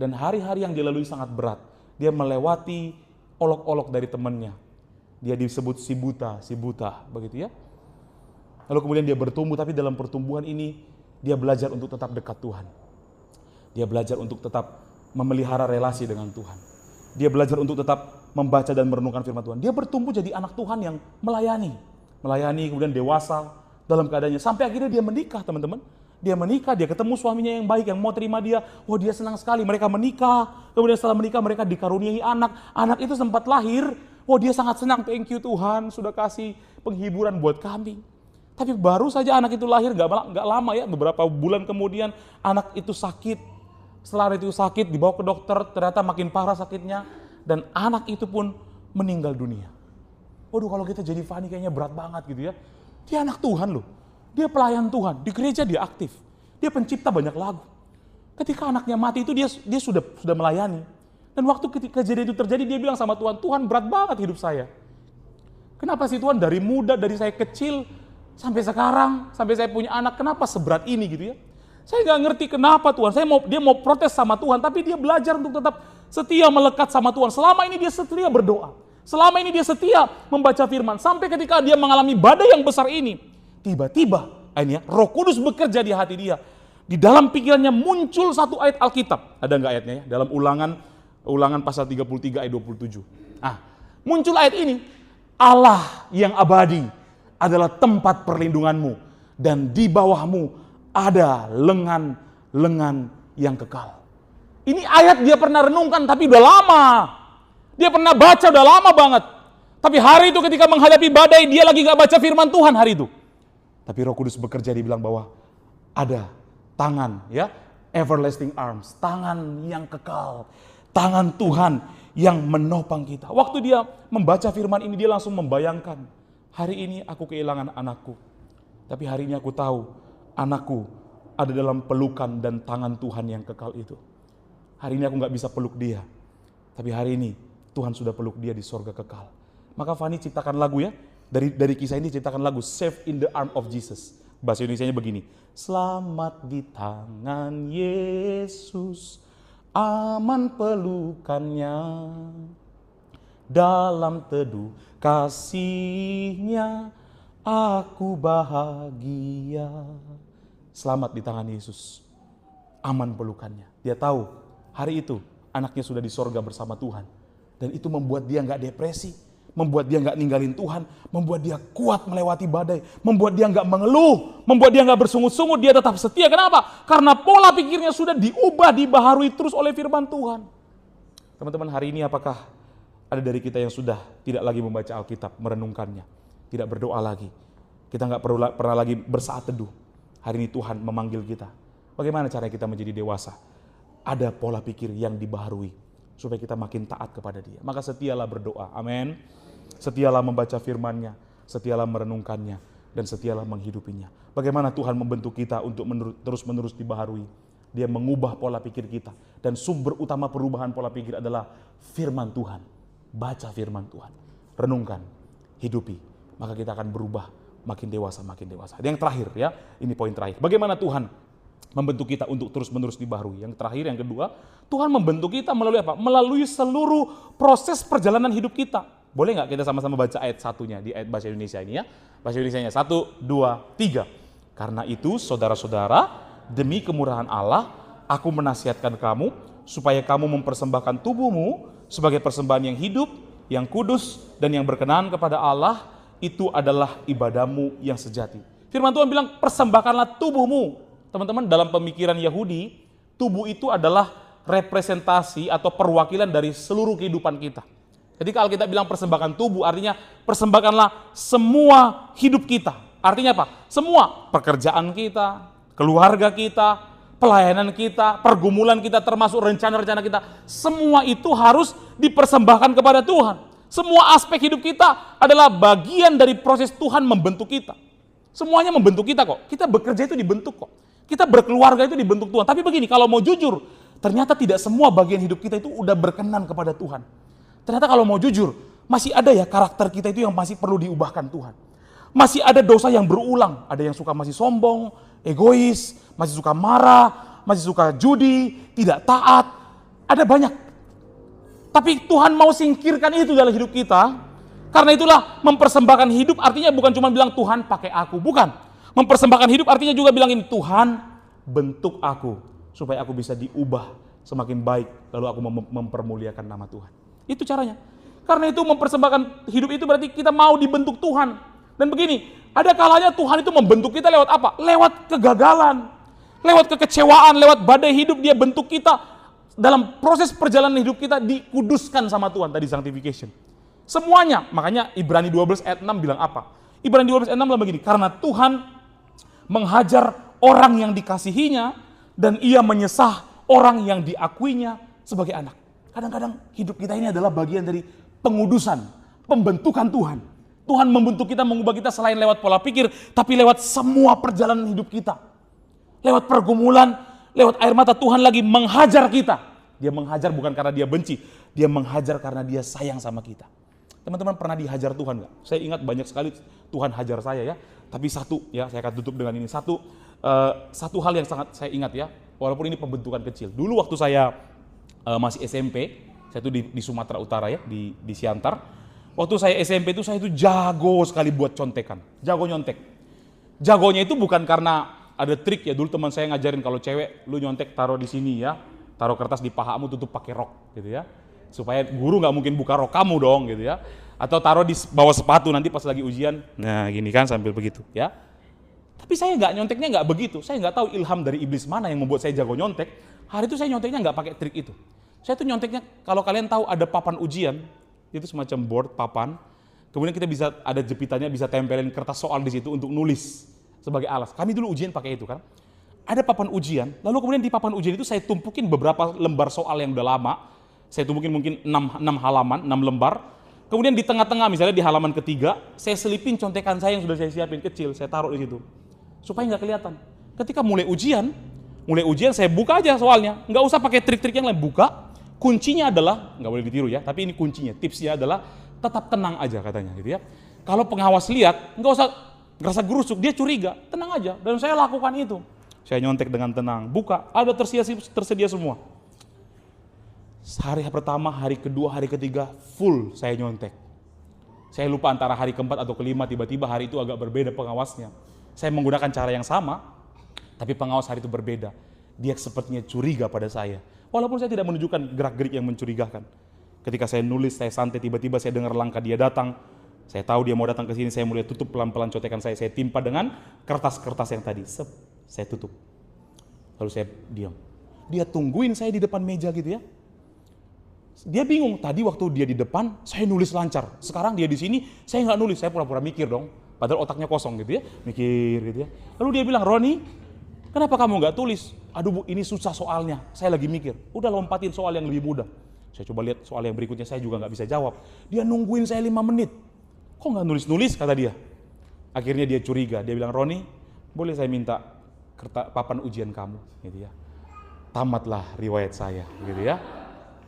Dan hari-hari yang dia lalui sangat berat. Dia melewati olok-olok dari temannya. Dia disebut si buta, begitu ya. Lalu kemudian dia bertumbuh, tapi dalam pertumbuhan ini dia belajar untuk tetap dekat Tuhan. Dia belajar untuk tetap memelihara relasi dengan Tuhan. Dia belajar untuk tetap membaca dan merenungkan firman Tuhan. Dia bertumbuh jadi anak Tuhan yang melayani. Melayani, kemudian dewasa dalam keadaannya. Sampai akhirnya dia menikah, teman-teman. Dia menikah, dia ketemu suaminya yang baik, yang mau terima dia. Oh, dia senang sekali, mereka menikah. Kemudian setelah menikah, mereka dikaruniai anak. Anak itu sempat lahir. Oh, dia sangat senang, thank you Tuhan, sudah kasih penghiburan buat kami. Tapi baru saja anak itu lahir, gak lama ya, beberapa bulan kemudian anak itu sakit. Setelah itu sakit, dibawa ke dokter, ternyata makin parah sakitnya. Dan anak itu pun meninggal dunia. Waduh, kalau kita jadi Fani kayaknya berat banget gitu ya. Dia anak Tuhan loh. Dia pelayan Tuhan, di gereja dia aktif. Dia pencipta banyak lagu. Ketika anaknya mati itu dia sudah melayani. Dan waktu ketika kejadian itu terjadi dia bilang sama Tuhan, Tuhan berat banget hidup saya. Kenapa sih Tuhan dari muda, dari saya kecil sampai sekarang, sampai saya punya anak, kenapa seberat ini gitu ya? Saya nggak ngerti kenapa Tuhan. Dia mau protes sama Tuhan, tapi dia belajar untuk tetap setia melekat sama Tuhan. Selama ini dia setia berdoa. Selama ini dia setia membaca firman. Sampai ketika dia mengalami badai yang besar ini, tiba-tiba ini ya, Roh Kudus bekerja di hati dia. Di dalam pikirannya muncul satu ayat Alkitab. Ada nggak ayatnya ya? Dalam Ulangan pasal 33 ayat 27. Muncul ayat ini. Allah yang abadi adalah tempat perlindunganmu. Dan di bawahmu ada lengan-lengan yang kekal. Ini ayat dia pernah renungkan tapi udah lama. Dia pernah baca udah lama banget. Tapi hari itu ketika menghadapi badai dia lagi gak baca firman Tuhan hari itu. Tapi Roh Kudus bekerja, dibilang bahwa ada tangan ya, everlasting arms, tangan yang kekal, tangan Tuhan yang menopang kita. Waktu dia membaca firman ini dia langsung membayangkan, hari ini aku kehilangan anakku. Tapi hari ini aku tahu anakku ada dalam pelukan dan tangan Tuhan yang kekal itu. Hari ini aku gak bisa peluk dia. Tapi hari ini Tuhan sudah peluk dia di sorga kekal. Maka Fani ciptakan lagu ya. Dari kisah ini ciptakan lagu Safe in the Arm of Jesus. Bahasa Indonesianya begini. Selamat di tangan Yesus, aman pelukannya, dalam teduh kasih-Nya aku bahagia. Selamat di tangan Yesus, aman pelukannya. Dia tahu hari itu anaknya sudah di sorga bersama Tuhan. Dan itu membuat dia gak depresi, membuat dia gak ninggalin Tuhan, membuat dia kuat melewati badai, membuat dia gak mengeluh, membuat dia gak bersungut-sungut, dia tetap setia. Kenapa? Karena pola pikirnya sudah diubah, dibaharui terus oleh firman Tuhan. Teman-teman, hari ini apakah ada dari kita yang sudah tidak lagi membaca Alkitab, merenungkannya, tidak berdoa lagi, kita gak pernah lagi bersaat teduh? Hari ini Tuhan memanggil kita. Bagaimana cara kita menjadi dewasa? Ada pola pikir yang dibaharui supaya kita makin taat kepada Dia. Maka setialah berdoa, amin. Setialah membaca firman-Nya, setialah merenungkannya, dan setialah menghidupinya. Bagaimana Tuhan membentuk kita untuk terus-menerus dibaharui. Dia mengubah pola pikir kita. Dan sumber utama perubahan pola pikir adalah firman Tuhan. Baca firman Tuhan, renungkan, hidupi. Maka kita akan berubah makin dewasa, makin dewasa. Yang terakhir ya, ini poin terakhir. Bagaimana Tuhan membentuk kita untuk terus-menerus dibaharui. Yang terakhir, yang kedua, Tuhan membentuk kita melalui apa? Melalui seluruh proses perjalanan hidup kita. Boleh nggak kita sama-sama baca ayat satunya di ayat bahasa Indonesia ini ya? Bahasa Indonesianya 1, 2, 3. Karena itu saudara-saudara, demi kemurahan Allah, aku menasihatkan kamu supaya kamu mempersembahkan tubuhmu sebagai persembahan yang hidup, yang kudus, dan yang berkenan kepada Allah. Itu adalah ibadahmu yang sejati. Firman Tuhan bilang, persembahkanlah tubuhmu. Teman-teman, dalam pemikiran Yahudi, tubuh itu adalah representasi atau perwakilan dari seluruh kehidupan kita. Jadi kalau kita bilang persembahkan tubuh, artinya persembahkanlah semua hidup kita. Artinya apa? Semua pekerjaan kita, keluarga kita, pelayanan kita, pergumulan kita, termasuk rencana-rencana kita. Semua itu harus dipersembahkan kepada Tuhan. Semua aspek hidup kita adalah bagian dari proses Tuhan membentuk kita. Semuanya membentuk kita kok. Kita bekerja itu dibentuk kok. Kita berkeluarga itu dibentuk Tuhan. Tapi begini, kalau mau jujur, ternyata tidak semua bagian hidup kita itu udah berkenan kepada Tuhan. Ternyata kalau mau jujur, masih ada ya karakter kita itu yang masih perlu diubahkan Tuhan. Masih ada dosa yang berulang. Ada yang suka masih sombong, egois, masih suka marah, masih suka judi, tidak taat. Ada banyak. Tapi Tuhan mau singkirkan itu dalam hidup kita. Karena itulah mempersembahkan hidup artinya bukan cuma bilang Tuhan pakai aku. Bukan. Mempersembahkan hidup artinya juga bilang ini, Tuhan bentuk aku. Supaya aku bisa diubah semakin baik. Lalu aku mempermuliakan nama Tuhan. Itu caranya. Karena itu mempersembahkan hidup itu berarti kita mau dibentuk Tuhan. Dan begini, ada kalanya Tuhan itu membentuk kita lewat apa? Lewat kegagalan. Lewat kekecewaan, lewat badai hidup dia bentuk kita. Dalam proses perjalanan hidup kita dikuduskan sama Tuhan, tadi sanctification. Semuanya, makanya Ibrani 12 ayat 6 bilang apa? Ibrani 12 ayat 6 bilang begini, karena Tuhan menghajar orang yang dikasihinya dan ia menyesah orang yang diakuinya sebagai anak. Kadang-kadang hidup kita ini adalah bagian dari pengudusan, pembentukan Tuhan. Tuhan membentuk kita, mengubah kita selain lewat pola pikir, tapi lewat semua perjalanan hidup kita. Lewat pergumulan, lewat air mata Tuhan lagi menghajar kita. Dia menghajar bukan karena dia benci, dia menghajar karena dia sayang sama kita. Teman-teman pernah dihajar Tuhan nggak? Saya ingat banyak sekali Tuhan hajar saya ya. Tapi satu ya, saya akan tutup dengan ini. Satu hal yang sangat saya ingat ya, walaupun ini pembentukan kecil. Dulu waktu saya masih SMP, saya itu di Sumatera Utara ya, di Siantar. Waktu saya SMP itu saya itu jago sekali buat contekan, jago nyontek. Jagonya itu bukan karena ada trik ya, dulu teman saya ngajarin kalau cewek lu nyontek taruh di sini ya, taruh kertas di pahamu tutup pakai rok gitu ya. Supaya guru nggak mungkin buka rok kamu dong gitu ya. Atau taruh di bawah sepatu nanti pas lagi ujian, nah gini kan sambil begitu ya. Tapi saya nggak nyonteknya nggak begitu, saya nggak tahu ilham dari iblis mana yang membuat saya jago nyontek. Hari itu saya nyonteknya nggak pakai trik itu. Saya tuh nyonteknya, kalau kalian tahu ada papan ujian, itu semacam board, papan. Kemudian kita bisa, ada jepitannya, bisa tempelin kertas soal di situ untuk nulis sebagai alas. Kami dulu ujian pakai itu kan. Ada papan ujian, lalu kemudian di papan ujian itu saya tumpukin beberapa lembar soal yang udah lama. Saya tumpukin mungkin 6 halaman, 6 lembar. Kemudian di tengah-tengah, misalnya di halaman ketiga, saya selipin contekan saya yang sudah saya siapin kecil, saya taruh di situ. Supaya nggak kelihatan. Ketika mulai ujian saya buka aja soalnya. Nggak usah pakai trik-trik yang lain, buka. Kuncinya adalah, nggak boleh ditiru ya, tapi ini kuncinya, tipsnya adalah tetap tenang aja katanya gitu ya. Kalau pengawas lihat, nggak usah ngerasa gerusuk, dia curiga, tenang aja. Dan saya lakukan itu. Saya nyontek dengan tenang, buka, ada tersedia semua. Hari pertama, hari kedua, hari ketiga, full saya nyontek. Saya lupa antara hari keempat atau kelima, tiba-tiba hari itu agak berbeda pengawasnya. Saya menggunakan cara yang sama, tapi pengawas hari itu berbeda. Dia sepertinya curiga pada saya. Walaupun saya tidak menunjukkan gerak-gerik yang mencurigakan. Ketika saya nulis, saya santai, tiba-tiba saya dengar langkah dia datang. Saya tahu dia mau datang ke sini, saya mulai tutup pelan-pelan contekan saya timpa dengan kertas-kertas yang tadi. Saya tutup. Lalu saya diam. Dia tungguin saya di depan meja gitu ya. Dia bingung, tadi waktu dia di depan, saya nulis lancar. Sekarang dia di sini, saya nggak nulis, saya pura-pura mikir dong. Padahal otaknya kosong gitu ya, mikir gitu ya. Lalu dia bilang, Roni, kenapa kamu nggak tulis? Aduh Bu, ini susah soalnya, saya lagi mikir. Udah lompatin soal yang lebih mudah. Saya coba lihat soal yang berikutnya, saya juga nggak bisa jawab. Dia nungguin saya 5 menit. Kok nggak nulis-nulis, kata dia. Akhirnya dia curiga, dia bilang, Roni, boleh saya minta papan ujian kamu, gitu ya. Tamatlah riwayat saya, gitu ya.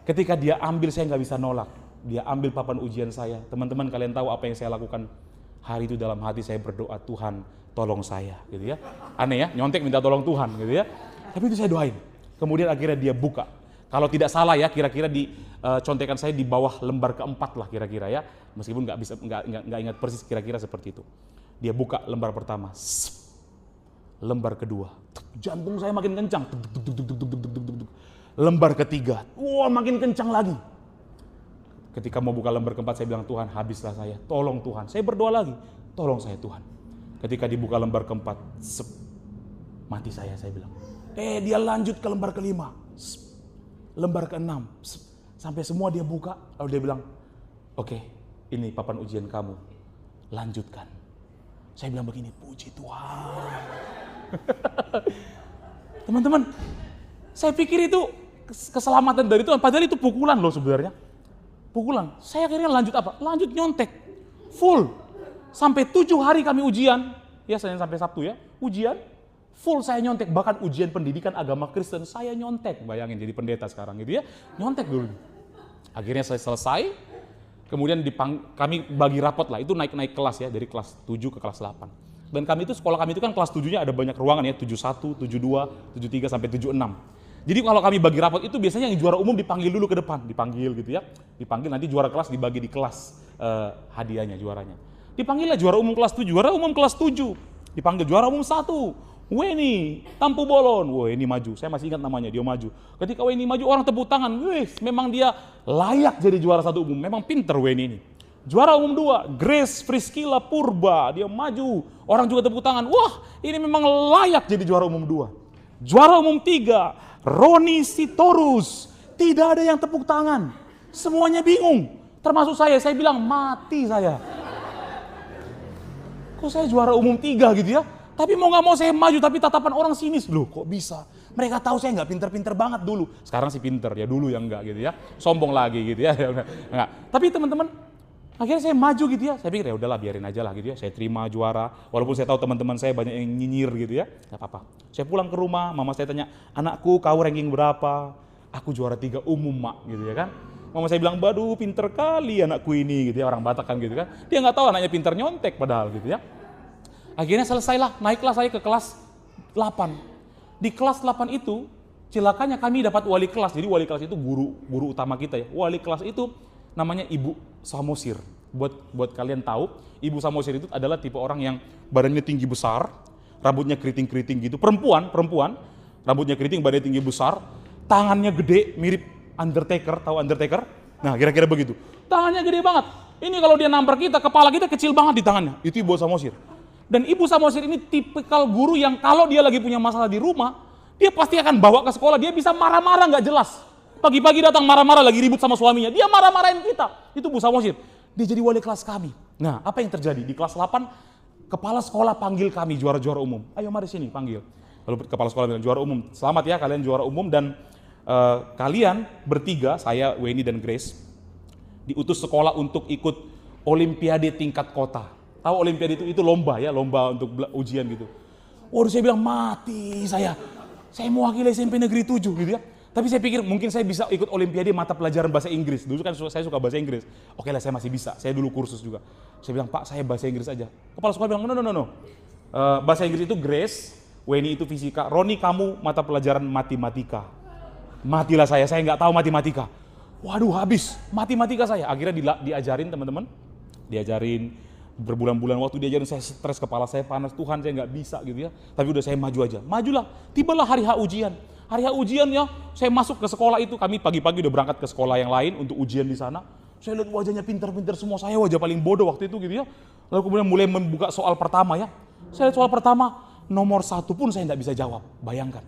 Ketika dia ambil, saya nggak bisa nolak. Dia ambil papan ujian saya. Teman-teman kalian tahu apa yang saya lakukan? Hari itu dalam hati saya berdoa, Tuhan tolong saya, gitu ya. Aneh ya, nyontek minta tolong Tuhan, gitu ya. Tapi itu saya doain. Kemudian akhirnya dia buka. Kalau tidak salah ya, kira-kira di contekan saya di bawah lembar keempat lah kira-kira ya. Meskipun nggak ingat persis, kira-kira seperti itu. Dia buka lembar pertama, lembar kedua, jantung saya makin kencang. Lembar ketiga, wah makin kencang lagi. Ketika mau buka lembar keempat, saya bilang, Tuhan habislah saya, tolong Tuhan. Saya berdoa lagi, tolong saya Tuhan. Ketika dibuka lembar keempat, mati saya bilang. Dia lanjut ke lembar kelima, lembar keenam, sampai semua dia buka. Lalu dia bilang, oke, ini papan ujian kamu, lanjutkan. Saya bilang begini, puji Tuhan. Teman-teman, saya pikir itu keselamatan dari Tuhan, padahal itu pukulan loh sebenarnya. Pukulan. Saya akhirnya lanjut apa? Lanjut nyontek. Full. Sampai 7 hari kami ujian. Ya, Senin sampai Sabtu ya. Ujian. Full saya nyontek. Bahkan ujian pendidikan agama Kristen saya nyontek. Bayangin jadi pendeta sekarang gitu ya. Nyontek dulu. Akhirnya saya selesai. Kemudian kami bagi rapot lah. Itu naik-naik kelas ya. Dari kelas 7 ke kelas 8. Dan kami itu, sekolah kami itu kan kelas 7-nya ada banyak ruangan ya. 71, 72, 73 sampai 76. Jadi kalau kami bagi rapot itu biasanya yang juara umum dipanggil dulu ke depan, dipanggil gitu ya. Dipanggil nanti juara kelas dibagi di kelas hadiahnya, juaranya. Dipanggillah juara umum kelas 7, juara umum kelas 7. Dipanggil juara umum 1, Weni, Tampu Bolon. Weni maju, saya masih ingat namanya, dia maju. Ketika Weni maju orang tepuk tangan, wih memang dia layak jadi juara 1 umum, memang pinter Weni ini. Juara umum 2, Grace Friskila Purba, dia maju, orang juga tepuk tangan, wah ini memang layak jadi juara umum 2. Juara umum 3, Roni Sitorus, tidak ada yang tepuk tangan, semuanya bingung, termasuk saya bilang mati saya. Kok saya juara umum 3 gitu ya, tapi mau gak mau saya maju, tapi tatapan orang sinis, loh kok bisa, mereka tahu saya gak pinter-pinter banget dulu, sekarang sih pinter ya, dulu yang enggak gitu ya, sombong lagi gitu ya, enggak. Tapi teman-teman, akhirnya saya maju gitu ya, saya pikir ya udahlah biarin aja lah gitu ya, saya terima juara, walaupun saya tahu teman-teman saya banyak yang nyinyir gitu ya, gak apa-apa. Saya pulang ke rumah, mama saya tanya, anakku kau ranking berapa? Aku juara 3 umum mak gitu ya kan. Mama saya bilang, baduh pinter kali anakku ini gitu ya, orang Batak kan gitu kan. Dia nggak tahu anaknya pinter nyontek padahal gitu ya. Akhirnya selesailah, naiklah saya ke kelas 8. Di kelas 8 itu, celakanya kami dapat wali kelas. Jadi wali kelas itu guru utama kita ya. Wali kelas itu namanya Ibu Samosir. Buat kalian tahu, Ibu Samosir itu adalah tipe orang yang badannya tinggi besar, rambutnya keriting-keriting gitu. Perempuan, rambutnya keriting, badannya tinggi besar, tangannya gede, mirip Undertaker, tahu Undertaker? Nah, kira-kira begitu. Tangannya gede banget. Ini kalau dia nampar kita, kepala kita kecil banget di tangannya. Itu Ibu Samosir. Dan Ibu Samosir ini tipikal guru yang kalau dia lagi punya masalah di rumah, dia pasti akan bawa ke sekolah. Dia bisa marah-marah nggak jelas. Pagi-pagi datang marah-marah lagi ribut sama suaminya. Dia marah-marahin kita. Itu Bu Samosir. Dia jadi wali kelas kami. Nah, apa yang terjadi? Di kelas 8, kepala sekolah panggil kami juara-juara umum. Ayo mari sini, panggil. Lalu kepala sekolah bilang, juara umum. Selamat ya kalian juara umum dan kalian bertiga, saya, Weni dan Grace, diutus sekolah untuk ikut olimpiade tingkat kota. Tahu olimpiade itu lomba ya, lomba untuk ujian gitu. Waduh saya bilang mati saya mewakili SMP Negeri 7 gitu ya. Tapi saya pikir mungkin saya bisa ikut olimpiade mata pelajaran bahasa Inggris. Dulu kan saya suka bahasa Inggris. Oke lah saya masih bisa, saya dulu kursus juga. Saya bilang Pak saya bahasa Inggris aja. Kepala sekolah bilang no. Bahasa Inggris itu Grace, Weni itu fisika, Roni kamu mata pelajaran matematika. Matilah saya nggak tahu matematika. Waduh habis matematika saya. Akhirnya diajarin teman-teman, diajarin berbulan-bulan waktu diajarin, saya stres, kepala saya panas, Tuhan saya nggak bisa gitu ya. Tapi udah saya maju aja, majulah. Tibalah hari H ujian. Hari H ujian ya, saya masuk ke sekolah itu, kami pagi-pagi udah berangkat ke sekolah yang lain untuk ujian di sana. Saya lihat wajahnya pintar-pintar semua, saya wajah paling bodoh waktu itu gitu ya. Lalu kemudian mulai membuka soal pertama ya. Saya lihat soal pertama, nomor 1 pun saya nggak bisa jawab, bayangkan.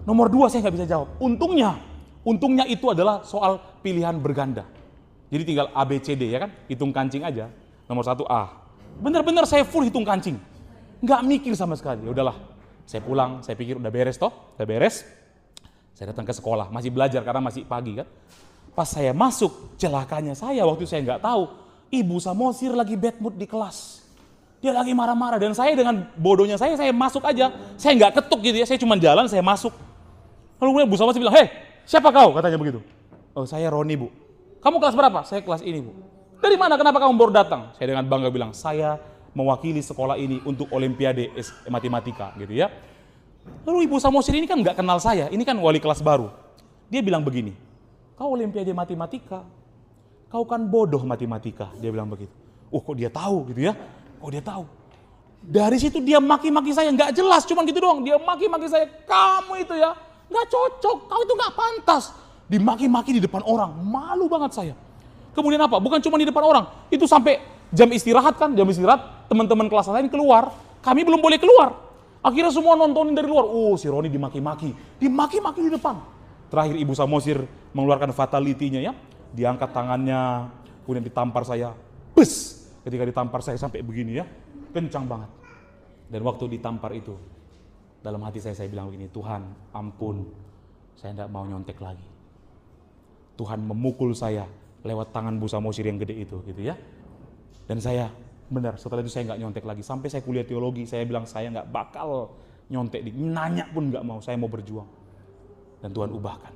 Nomor 2 saya nggak bisa jawab. Untungnya itu adalah soal pilihan berganda. Jadi tinggal A, B, C, D ya kan, hitung kancing aja. Nomor 1 A. Benar-benar saya full hitung kancing. Nggak mikir sama sekali. Ya udahlah, saya pulang, saya pikir udah beres toh, udah beres. Saya datang ke sekolah, masih belajar karena masih pagi kan. Pas saya masuk, celakanya saya waktu saya nggak tahu, Ibu Samosir lagi bad mood di kelas. Dia lagi marah-marah dan saya dengan bodohnya saya masuk aja. Saya nggak ketuk gitu ya, saya cuma jalan, saya masuk. Lalu kemudian Bu Samosir bilang, "Hei, siapa kau?" katanya begitu. "Oh, saya Roni, Bu." "Kamu kelas berapa?" "Saya kelas ini, Bu." "Dari mana? Kenapa kamu baru datang?" Saya dengan bangga bilang, "Saya mewakili sekolah ini untuk olimpiade matematika," gitu ya. Lalu Ibu Samosir ini kan nggak kenal saya, ini kan wali kelas baru. Dia bilang begini, "Kau olimpiade matematika, kau kan bodoh matematika," dia bilang begitu. Kok dia tahu gitu ya? Kok dia tahu? Dari situ dia maki-maki saya, nggak jelas, cuman gitu doang. Dia maki-maki saya, "Kamu itu ya nggak cocok, kau itu nggak pantas." Dimaki-maki di depan orang, malu banget saya. Kemudian apa? Bukan cuma di depan orang, itu sampai jam istirahat kan, teman-teman kelas lain keluar, kami belum boleh keluar. Akhirnya semua nontonin dari luar. Si Roni dimaki-maki di depan. Terakhir Ibu Samosir mengeluarkan fatality-nya ya, diangkat tangannya, kemudian ditampar saya, bes. Ketika ditampar saya sampai begini ya, kencang banget. Dan waktu ditampar itu, dalam hati saya bilang begini, "Tuhan ampun, saya tidak mau nyontek lagi." Tuhan memukul saya lewat tangan Bu Samosir yang gede itu gitu ya. Dan saya benar, setelah itu saya nggak nyontek lagi. Sampai saya kuliah teologi, saya bilang saya nggak bakal nyontek, nanya pun nggak mau, saya mau berjuang. Dan Tuhan ubahkan.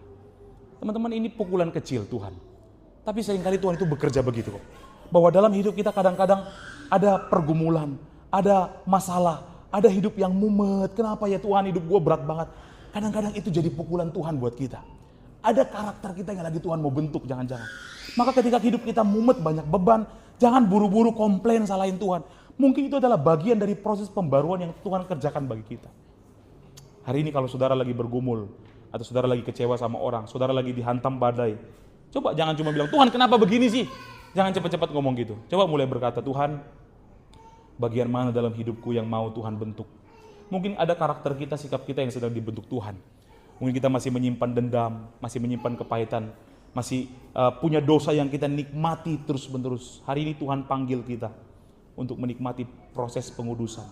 Teman-teman, ini pukulan kecil Tuhan. Tapi seringkali Tuhan itu bekerja begitu kok. Bahwa dalam hidup kita kadang-kadang ada pergumulan, ada masalah, ada hidup yang mumet. Kenapa ya Tuhan, hidup gue berat banget. Kadang-kadang itu jadi pukulan Tuhan buat kita. Ada karakter kita yang lagi Tuhan mau bentuk, jangan-jangan. Maka ketika hidup kita mumet, banyak beban, jangan buru-buru komplain salahin Tuhan. Mungkin itu adalah bagian dari proses pembaruan yang Tuhan kerjakan bagi kita. Hari ini kalau saudara lagi bergumul, atau saudara lagi kecewa sama orang, saudara lagi dihantam badai, coba jangan cuma bilang, Tuhan kenapa begini sih? Jangan cepat-cepat ngomong gitu. Coba mulai berkata, Tuhan, bagian mana dalam hidupku yang mau Tuhan bentuk? Mungkin ada karakter kita, sikap kita yang sedang dibentuk Tuhan. Mungkin kita masih menyimpan dendam, masih menyimpan kepahitan, masih punya dosa yang kita nikmati terus-menerus. Hari ini Tuhan panggil kita untuk menikmati proses pengudusan.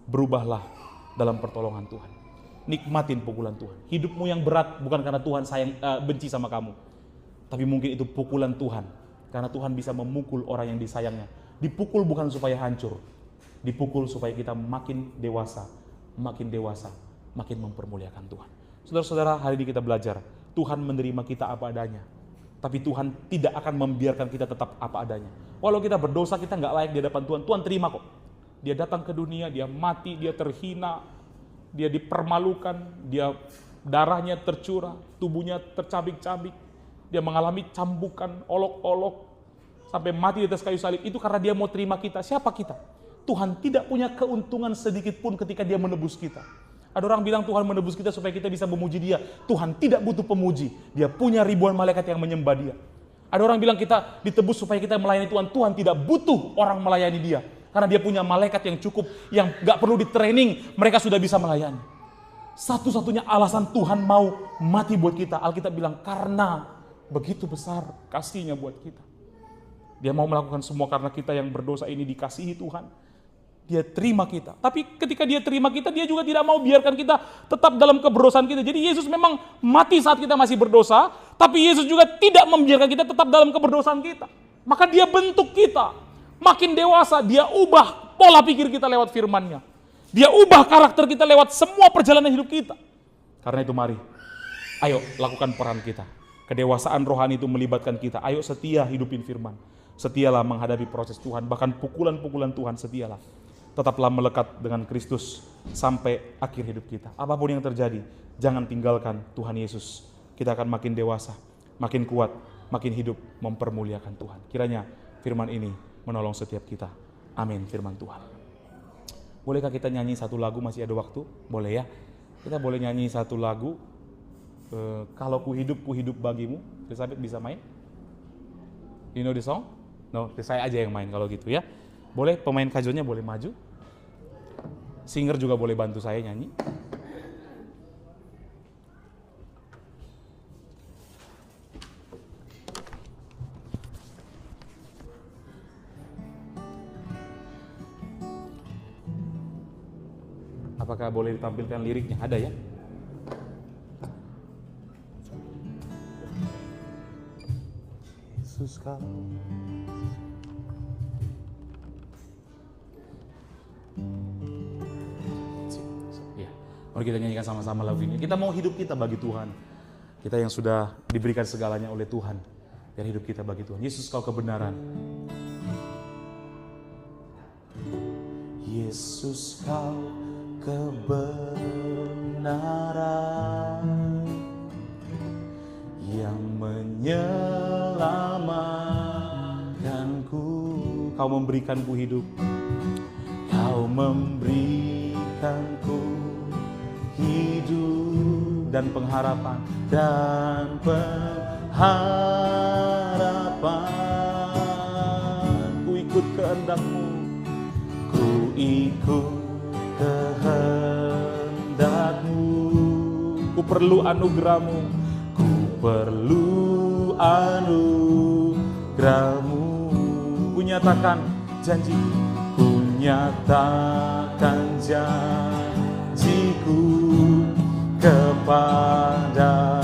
Berubahlah dalam pertolongan Tuhan. Nikmatin pukulan Tuhan. Hidupmu yang berat bukan karena Tuhan benci sama kamu, tapi mungkin itu pukulan Tuhan, karena Tuhan bisa memukul orang yang disayangnya. Dipukul bukan supaya hancur, dipukul supaya kita makin dewasa, makin mempermuliakan Tuhan. Saudara-saudara, hari ini kita belajar, Tuhan menerima kita apa adanya, tapi Tuhan tidak akan membiarkan kita tetap apa adanya. Walau kita berdosa, kita nggak layak di hadapan Tuhan, Tuhan terima kok. Dia datang ke dunia, dia mati, dia terhina, dia dipermalukan, dia darahnya tercurah, tubuhnya tercabik-cabik, dia mengalami cambukan, olok-olok, sampai mati di atas kayu salib. Itu karena dia mau terima kita. Siapa kita? Tuhan tidak punya keuntungan sedikit pun ketika dia menebus kita. Ada orang bilang Tuhan menebus kita supaya kita bisa memuji dia. Tuhan tidak butuh pemuji. Dia punya ribuan malaikat yang menyembah dia. Ada orang bilang kita ditebus supaya kita melayani Tuhan. Tuhan tidak butuh orang melayani dia. Karena dia punya malaikat yang cukup, yang gak perlu di training, mereka sudah bisa melayani. Satu-satunya alasan Tuhan mau mati buat kita, Alkitab bilang karena begitu besar kasihnya buat kita. Dia mau melakukan semua karena kita yang berdosa ini dikasihi Tuhan. Dia terima kita. Tapi ketika dia terima kita, dia juga tidak mau biarkan kita tetap dalam keberdosan kita. Jadi Yesus memang mati saat kita masih berdosa, tapi Yesus juga tidak membiarkan kita tetap dalam keberdosaan kita. Maka dia bentuk kita. Makin dewasa, dia ubah pola pikir kita lewat firman-Nya. Dia ubah karakter kita lewat semua perjalanan hidup kita. Karena itu mari, ayo lakukan peran kita. Kedewasaan rohani itu melibatkan kita. Ayo setia hidupin firman. Setialah menghadapi proses Tuhan. Bahkan pukulan-pukulan Tuhan, setialah. Tetaplah melekat dengan Kristus sampai akhir hidup kita. Apapun yang terjadi, jangan tinggalkan Tuhan Yesus. Kita akan makin dewasa, makin kuat, makin hidup mempermuliakan Tuhan. Kiranya firman ini menolong setiap kita. Amin, firman Tuhan. Bolehkah kita nyanyi satu lagu, masih ada waktu? Boleh ya? Kita boleh nyanyi satu lagu. Kalau ku hidup bagimu. Elizabeth bisa main? You know the song? No, saya aja yang main kalau gitu ya. Boleh, pemain kajonnya boleh maju. Singer juga boleh bantu saya nyanyi. Apakah boleh ditampilkan liriknya? Ada ya? Yesus kau. Ya, mari kita nyanyikan sama-sama lagu ini. Kita mau hidup kita bagi Tuhan. Kita yang sudah diberikan segalanya oleh Tuhan. Biar hidup kita bagi Tuhan. Yesus kau kebenaran. Yesus kau kebenaran yang menyelamatkanku. Kau memberikanku hidup, kau memberikanku hidup dan pengharapan ku ikut kehendak-Mu, ku ikut kehendak-Mu. Ku perlu anugerah-Mu, ku perlu anugerah-Mu. Ku nyatakan janji, ku nyatakan janjiku kepadamu.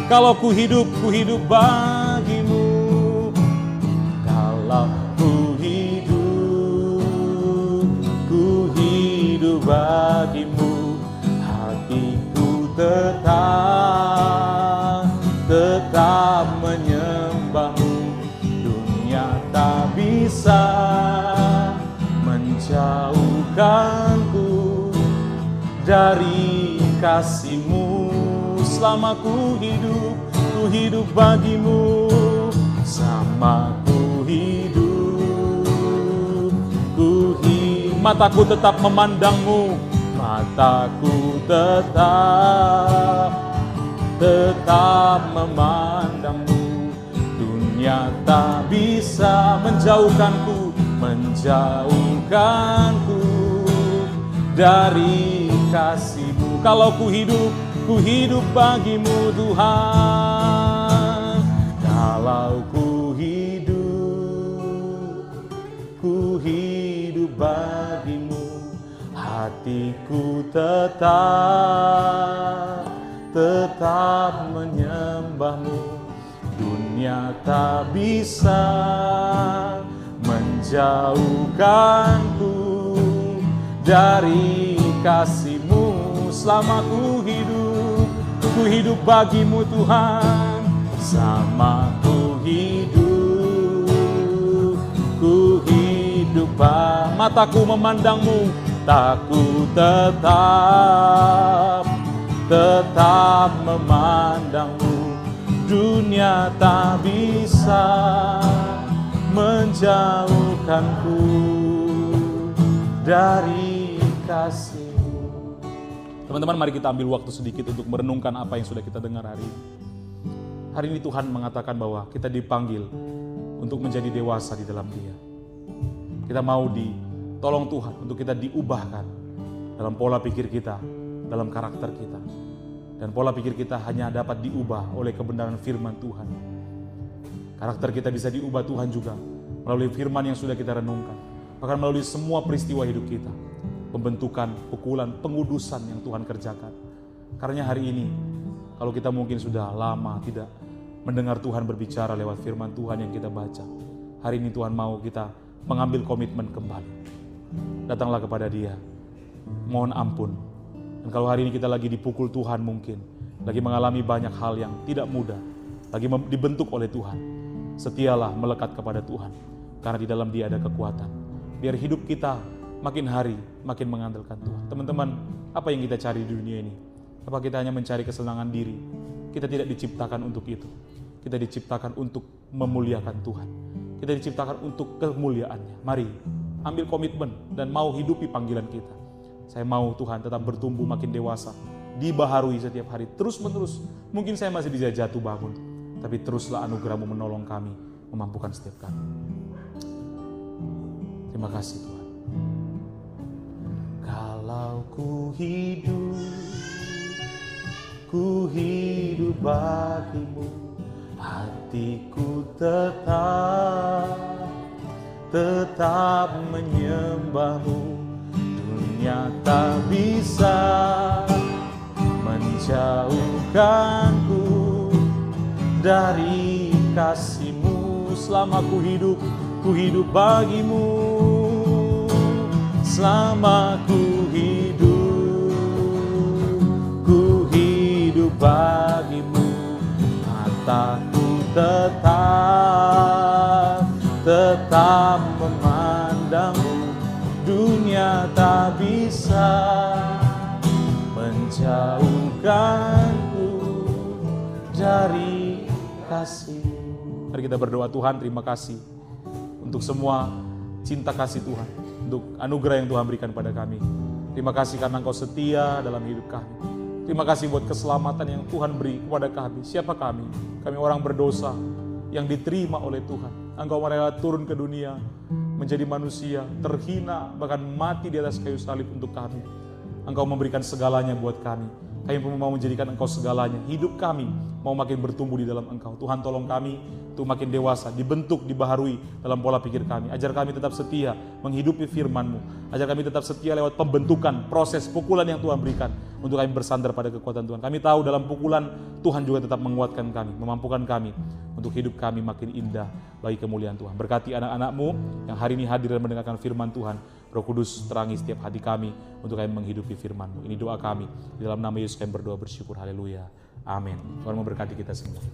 Kalau ku hidup bagimu. Kalau ku hidup bagimu, hatiku tetap menyembah-Mu. Dunia tak bisa menjauhkanku dari kasih-Mu. Selama ku hidup bagimu. Selama ku hidup, mataku tetap memandang-Mu. Mataku tetap memandang-Mu. Dunia tak bisa menjauhkanku dari kasih-Mu. Kalau ku hidup bagimu Tuhan. Kalau ku hidup bagimu, hatiku tetap menyembah-Mu. Dunia tak bisa menjauhkanku dari kasih-Mu. Selama ku hidup bagimu Tuhan. Selama ku hidup, mataku memandang-Mu. Taku tetap memandang-Mu. Dunia tak bisa menjauhkanku dari kasih-Mu. Teman-teman, mari kita ambil waktu sedikit untuk merenungkan apa yang sudah kita dengar hari ini. Hari ini Tuhan mengatakan bahwa kita dipanggil untuk menjadi dewasa di dalam Dia. Kita mau ditolong Tuhan untuk kita diubahkan dalam pola pikir kita, dalam karakter kita. Dan pola pikir kita hanya dapat diubah oleh kebenaran firman Tuhan. Karakter kita bisa diubah Tuhan juga melalui firman yang sudah kita renungkan. Bahkan melalui semua peristiwa hidup kita. Pembentukan, pukulan, pengudusan yang Tuhan kerjakan. Karena hari ini, kalau kita mungkin sudah lama tidak mendengar Tuhan berbicara lewat firman Tuhan yang kita baca. Hari ini Tuhan mau kita mengambil komitmen kembali. Datanglah kepada Dia. Mohon ampun. Dan kalau hari ini kita lagi dipukul Tuhan mungkin, lagi mengalami banyak hal yang tidak mudah, lagi dibentuk oleh Tuhan, setialah melekat kepada Tuhan. Karena di dalam Dia ada kekuatan. Biar hidup kita makin hari makin mengandalkan Tuhan. Teman-teman, apa yang kita cari di dunia ini? Apa kita hanya mencari kesenangan diri? Kita tidak diciptakan untuk itu. Kita diciptakan untuk memuliakan Tuhan. Kita diciptakan untuk kemuliaan-Nya. Mari ambil komitmen dan mau hidupi panggilan kita. Saya mau Tuhan tetap bertumbuh makin dewasa, dibaharui setiap hari, terus-menerus. Mungkin saya masih bisa jatuh bangun, tapi teruslah anugerah-Mu menolong kami, memampukan setiap kami. Terima kasih Tuhan. Kalau ku hidup bagimu, hatiku tetap menyembah-Mu. Dunia tak bisa menjauhkanku dari kasih-Mu. Selama ku hidup bagimu. Selama ku hidup bagimu. Mataku tetap memandang-Mu. Dunia tak bisa menjauhkanku dari kasih-Mu. Mari kita berdoa. Tuhan, terima kasih untuk semua cinta kasih Tuhan, untuk anugerah yang Tuhan berikan pada kami. Terima kasih karena Engkau setia dalam hidup kami. Terima kasih buat keselamatan yang Tuhan beri kepada kami. Siapa kami? Kami orang berdosa yang diterima oleh Tuhan. Engkau rela turun ke dunia, menjadi manusia, terhina, bahkan mati di atas kayu salib untuk kami. Engkau memberikan segalanya buat kami. Kami pun mau menjadikan Engkau segalanya. Hidup kami mau makin bertumbuh di dalam Engkau. Tuhan, tolong kami untuk makin dewasa, dibentuk, dibaharui dalam pola pikir kami. Ajar kami tetap setia menghidupi firman-Mu. Ajar kami tetap setia lewat pembentukan, proses, pukulan yang Tuhan berikan untuk kami bersandar pada kekuatan Tuhan. Kami tahu dalam pukulan Tuhan juga tetap menguatkan kami, memampukan kami untuk hidup kami makin indah bagi kemuliaan Tuhan. Berkati anak-anak-Mu yang hari ini hadir dan mendengarkan firman Tuhan. Roh Kudus terangi setiap hati kami untuk kami menghidupi firman-Mu. Ini doa kami. Di dalam nama Yesus kami berdoa bersyukur. Haleluya. Amin. Tuhan memberkati kita semua.